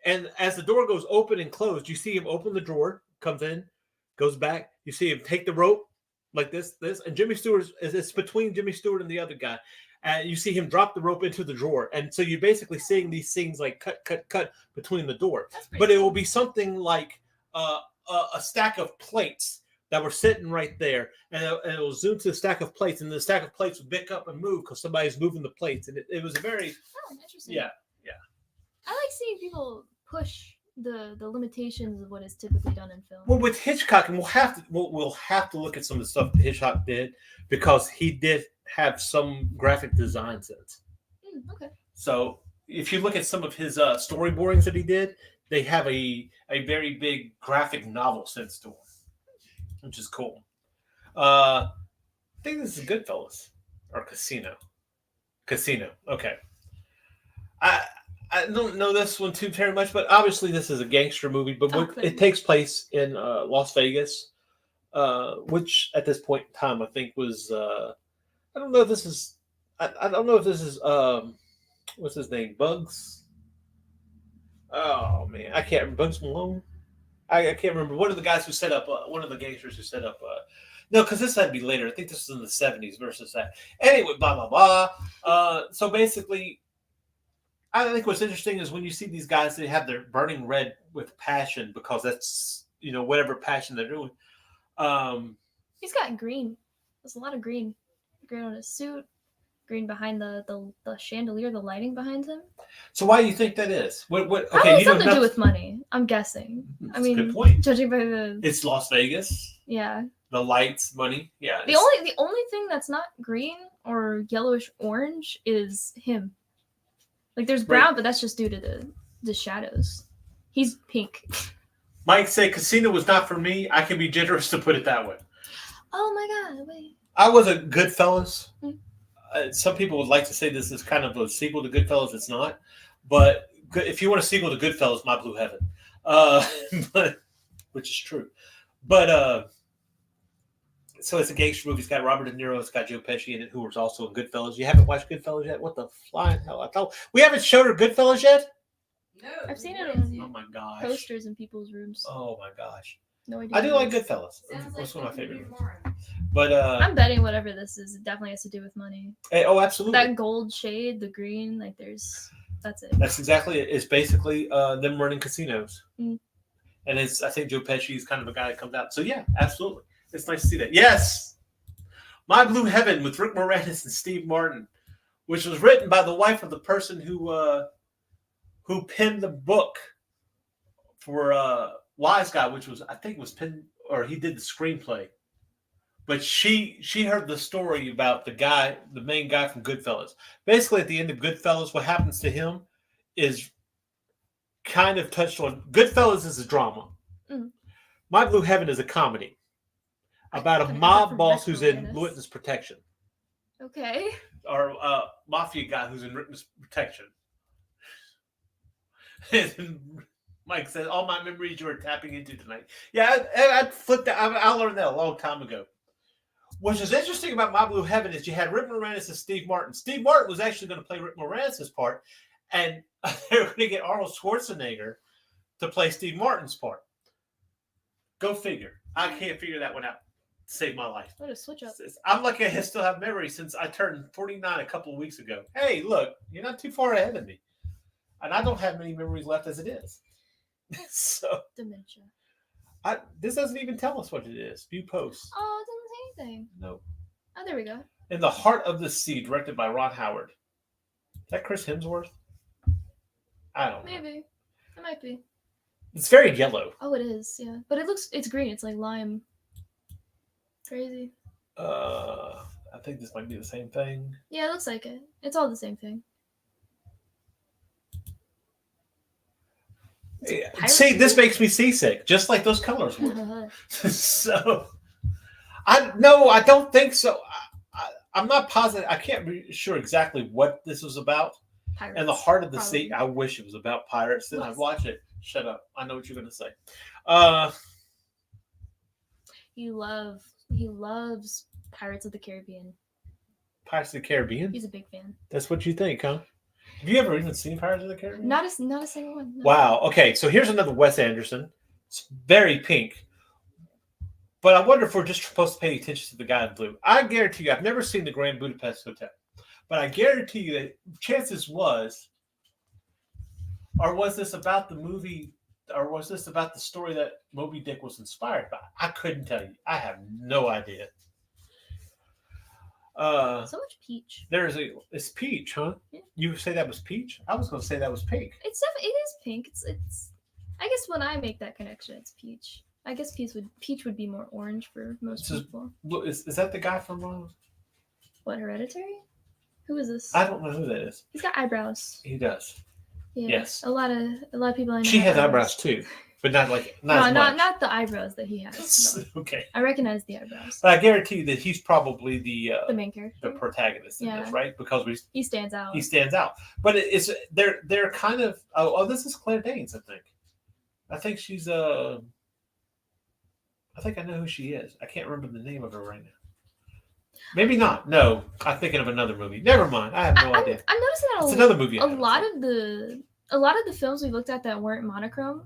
And as the door goes open and closed, you see him open the drawer, comes in, goes back. You see him take the rope. Like this, and Jimmy Stewart it's between Jimmy Stewart and the other guy, and you see him drop the rope into the drawer, and so you're basically seeing these scenes like cut between the door. But it will be something like a stack of plates that were sitting right there, and it will zoom to the stack of plates, and the stack of plates would pick up and move because somebody's moving the plates, and it was a very Interesting. yeah. I like seeing people push the limitations of what is typically done in film. Well, with Hitchcock, and we'll have to look at some of the stuff that Hitchcock did because he did have some graphic design sense. Okay. So if you look at some of his storyboardings that he did, they have a very big graphic novel sense to them, which is cool. I think this is Goodfellas or Casino. Casino. Okay. I don't know this one too very much, but obviously this is a gangster movie. But it takes place in Las Vegas, which at this point in time I think was I don't know if this is what's his name, Bugs. Oh man, I can't remember. Bugs Malone. I can't remember. One of the guys who set up one of the gangsters who set up. No, because this had to be later. I think this is in the 70s versus that. Anyway, blah blah blah. So basically, I think what's interesting is when you see these guys, they have their burning red with passion because that's whatever passion they're doing. He's got green. There's a lot of green. Green on his suit. Green behind the chandelier, the lighting behind him. So why do you think that is? What? I Okay, think something to do with money. I'm guessing. That's I mean, a good point. judging by the It's Las Vegas. yeah. The lights, money. Yeah. The only thing that's not green or yellowish orange is him. Like there's brown, Right. but that's just due to the shadows. He's pink. Mike said Casino was not for me. I can be generous to put it that way. Oh my god! Wait. I was a Goodfellas. Mm. Some people would like to say this is kind of a sequel to Goodfellas. It's not. But if you want a sequel to Goodfellas, My Blue Heaven. But which is true. But so it's a gangster movie. It's got Robert De Niro. It's got Joe Pesci in it, who was also in Goodfellas. You haven't watched Goodfellas yet? What the flying hell? I thought we haven't showed her Goodfellas yet? No, I've seen it what on is Oh my gosh. posters in people's rooms. Oh my gosh. No idea. I do like Goodfellas. Sounds It's like one of my something to do favorite movies. tomorrow. But I'm betting whatever this is, it definitely has to do with money. oh, absolutely. That gold shade, the green, like that's it. That's exactly it. It's basically them running casinos. Mm. And I think Joe Pesci is kind of a guy that comes out. So yeah, absolutely. It's nice to see that. Yes. My Blue Heaven with Rick Moranis and Steve Martin, which was written by the wife of the person who penned the book for Wise Guy, which was I think was penned or he did the screenplay. But she heard the story about the main guy from Goodfellas. Basically, at the end of Goodfellas, what happens to him is kind of touched on. Goodfellas is a drama. Mm. My Blue Heaven is a comedy about a I heard that mob from boss Rick who's in Moranis. witness protection, Okay. or a mafia guy who's in witness protection. And Mike says, "All my memories you were tapping into tonight." Yeah, I flipped that. I learned that a long time ago. What is interesting about My Blue Heaven is you had Rick Moranis and Steve Martin. Steve Martin was actually going to play Rick Moranis' part, and they were going to get Arnold Schwarzenegger to play Steve Martin's part. Go figure. I can't figure that one out. Save my life. What a switch up. I'm lucky I still have memories since I turned 49 a couple of weeks ago. Hey, look, you're not too far ahead of me. And I don't have many memories left as it is. So Dementia. this doesn't even tell us what it is. View posts. Oh, it doesn't say anything. No. Oh, there we go. In the Heart of the Sea, directed by Ron Howard. Is that Chris Hemsworth? I don't know. Maybe. It might be. It's very yellow. Oh, it is, yeah. But it's green. It's like lime. Crazy. I think this might be the same thing. Yeah, it looks like it. It's all the same thing. Yeah. pirate See, this movie? makes me seasick, just like those colors were. So, I don't think so. I'm not positive. I can't be sure exactly what this was about. Pirates. In the Heart of the Probably. Sea, I wish it was about pirates. Then I'd Was. watch it. Shut up. I know what you're going to say. He loves Pirates of the Caribbean. Pirates of the Caribbean? He's a big fan. That's what you think, huh? Have you ever even seen Pirates of the Caribbean? Not a single one. No. Wow. Okay, so here's another Wes Anderson. It's very pink. But I wonder if we're just supposed to pay attention to the guy in blue. I guarantee you, I've never seen the Grand Budapest Hotel. But I guarantee you that chances was, or was this about the movie or was this about the story that Moby Dick was inspired by? I couldn't tell you. I have no idea. So much peach. It's peach, huh? Yeah. You say that was peach? I was going to say that was pink. It is pink. It's. I guess when I make that connection, it's peach. I guess peach would be more orange for most people. Is that the guy from What, Hereditary? Who is this? I don't know who that is. He's got eyebrows. He does. Yeah. Yes. A lot of people I know. She have has eyebrows too, but not as much. not the eyebrows that he has. No. Okay. I recognize the eyebrows. But I guarantee you that he's probably the main character, the protagonist in Yeah. this, right? Because he stands out. he stands out. But they're kind of this is Claire Danes, I think. I think she's I think I know who she is. I can't remember the name of her right now. Maybe not. No, I'm thinking of another movie. Never mind. I have no idea. I'm noticing that It's another movie. a lot of the films we looked at that weren't monochrome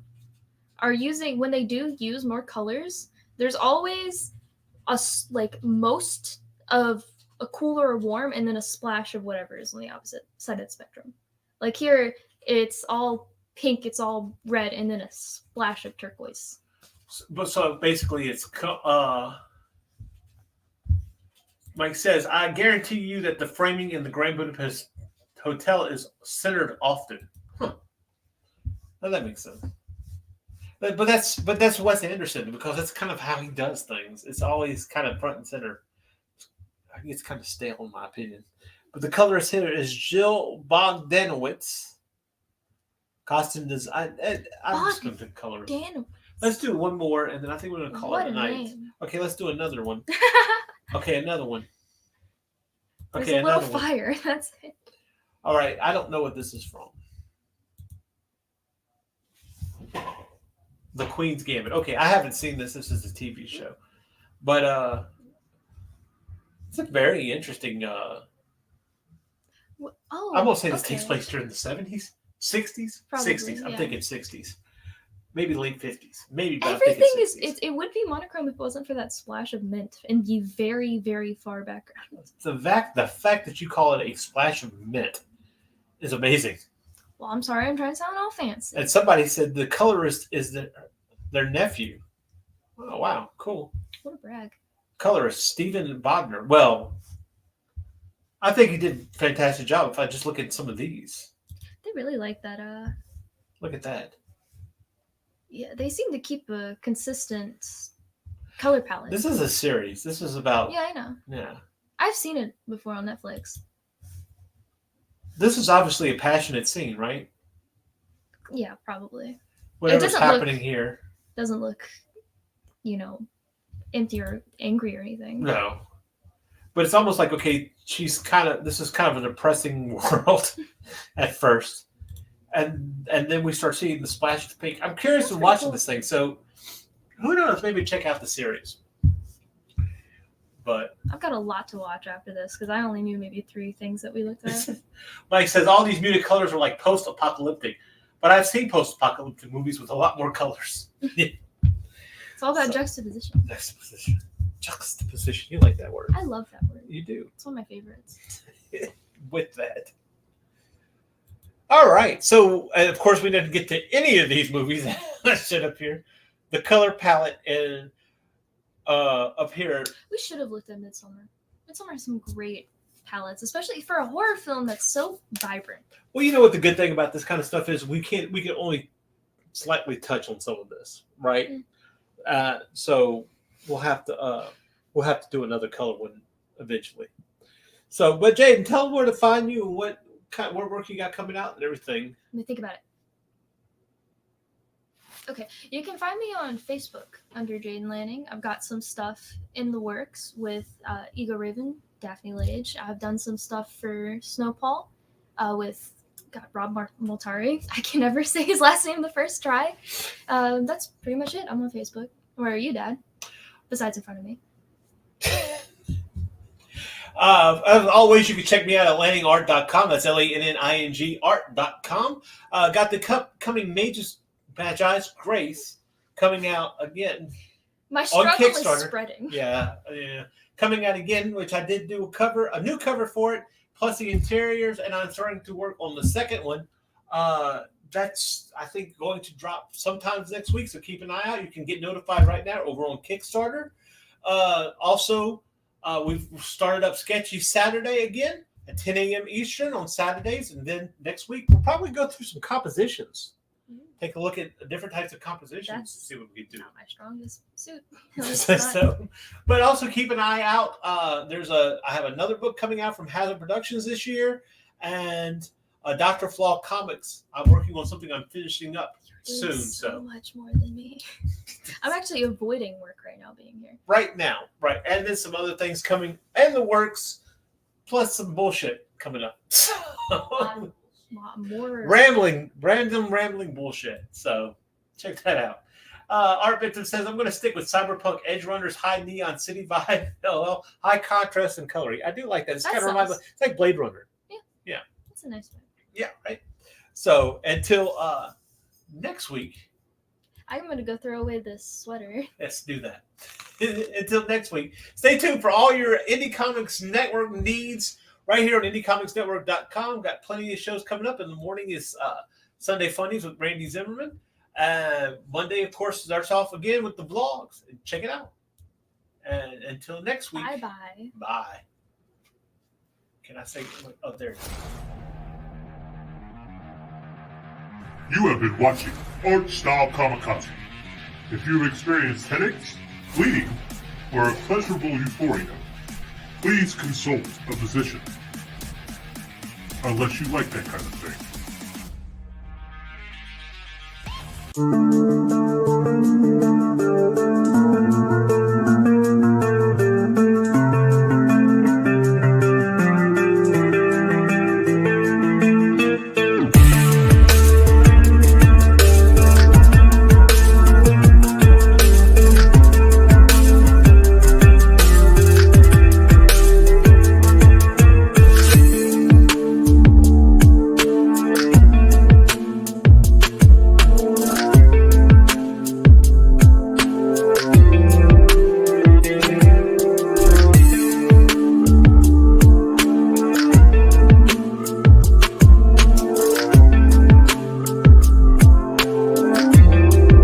are using, when they do use more colors, there's always most of a cooler or warm and then a splash of whatever is on the opposite side of the spectrum. Like here, it's all pink, it's all red, and then a splash of turquoise. So basically, it's Mike says, I guarantee you that the framing in the Grand Budapest Hotel is centered often. Huh. Well, that makes sense. But that's Wes Anderson, because that's kind of how he does things. It's always kind of front and center. I think it's kind of stale in my opinion. But the colorist here is Jill Bogdanowitz. Costume design. I'm just going to color. Let's do one more, and then I think we're going to call it a night. Name. Okay, let's do another one. Okay, another one. There's Okay, a little another one. fire. That's it. All right, I don't know what this is from. The Queen's Gambit. Okay, I haven't seen this. This is a TV show, but it's a very interesting. Oh, I'm gonna say this okay. takes place during the 70s, 60s, Probably, 60s. I'm yeah. thinking 60s, maybe late 50s, maybe. But Everything I'm is thinking 60s. it would be monochrome if it wasn't for that splash of mint in the very, very far background. The fact that you call it a splash of mint is amazing. Well, I'm sorry, I'm trying to sound all fancy. And somebody said the colorist is their nephew. Oh wow, cool. What a brag. Colorist Stephen Bodner. Well, I think he did a fantastic job. If I just look at some of these, They really like that. look at that. Yeah, they seem to keep a consistent color palette. This is a series. This is about Yeah, I know. yeah. I've seen it before on Netflix. This is obviously a passionate scene, right? Yeah, probably. Whatever's doesn't happening here. Doesn't look, empty or angry or anything. No. But it's almost like, okay, this is kind of a depressing world at first. And then we start seeing the splash of pink. I'm curious That's in pretty watching cool. this thing. So who knows? Maybe check out the series. But I've got a lot to watch after this because I only knew maybe 3 things that we looked at. Mike says all these muted colors are like post-apocalyptic. But I've seen post-apocalyptic movies with a lot more colors. It's all about juxtaposition. Juxtaposition. You like that word. I love that word. You do. It's one of my favorites. With that. All right. So, of course, we didn't get to any of these movies that shit up here. The color palette and up here. We should have looked at Midsommar. Midsommar has some great palettes, especially for a horror film that's so vibrant. Well, you know what the good thing about this kind of stuff is? We can only slightly touch on some of this, right? So we'll have to do another color one eventually. So, but Jaden, tell them where to find you and what work you got coming out and everything. Let me think about it. Okay, you can find me on Facebook under Jaden Lanning. I've got some stuff in the works with Ego Raven, Daphne Lage. I've done some stuff for Snowpaw with Rob Moltari. I can never say his last name the first try. That's pretty much it. I'm on Facebook. Where are you, Dad? Besides in front of me. As always, you can check me out at landingart.com. That's LANNING art.com. Got the coming Mage's Magi's Grace coming out again. My struggle is Kickstarter. spreading. Yeah. Coming out again, which I did do a new cover for it, plus the interiors, and I'm starting to work on the second one. that's, I think, going to drop sometimes next week. So keep an eye out. You can get notified right now over on Kickstarter. Also, we've started up Sketchy Saturday again at 10 a.m. Eastern on Saturdays. And then next week, we'll probably go through some compositions. Take a look at different types of compositions and see what we can do. Not my strongest suit. But also keep an eye out. I have another book coming out from Hazard Productions this year, and Dr. Flaw Comics. I'm working on something I'm finishing up soon. So much more than me. I'm actually avoiding work right now being here. Right now, right, and then some other things coming in the works, plus some bullshit coming up. More random rambling bullshit. So check that out. Art Victim says, I'm going to stick with Cyberpunk Edge Runner's high neon city vibe, LL, high contrast and coloring. I do like that. It's kind of reminds me, it's like Blade Runner. Yeah. That's a nice one. Yeah, right. So until next week. I'm going to go throw away this sweater. Let's do that. Until next week. Stay tuned for all your Indie Comics Network needs. Right here on IndieComicsNetwork.com. Got plenty of shows coming up. In the morning is Sunday Funnies with Randy Zimmerman. Monday, of course, starts off again with the vlogs. Check it out. And until next week. Bye-bye. Bye. Can I say? Oh, there it is. You have been watching Art Style Kamikaze. If you have experienced headaches, bleeding, or a pleasurable euphoria, please consult a physician. Unless you like that kind of thing.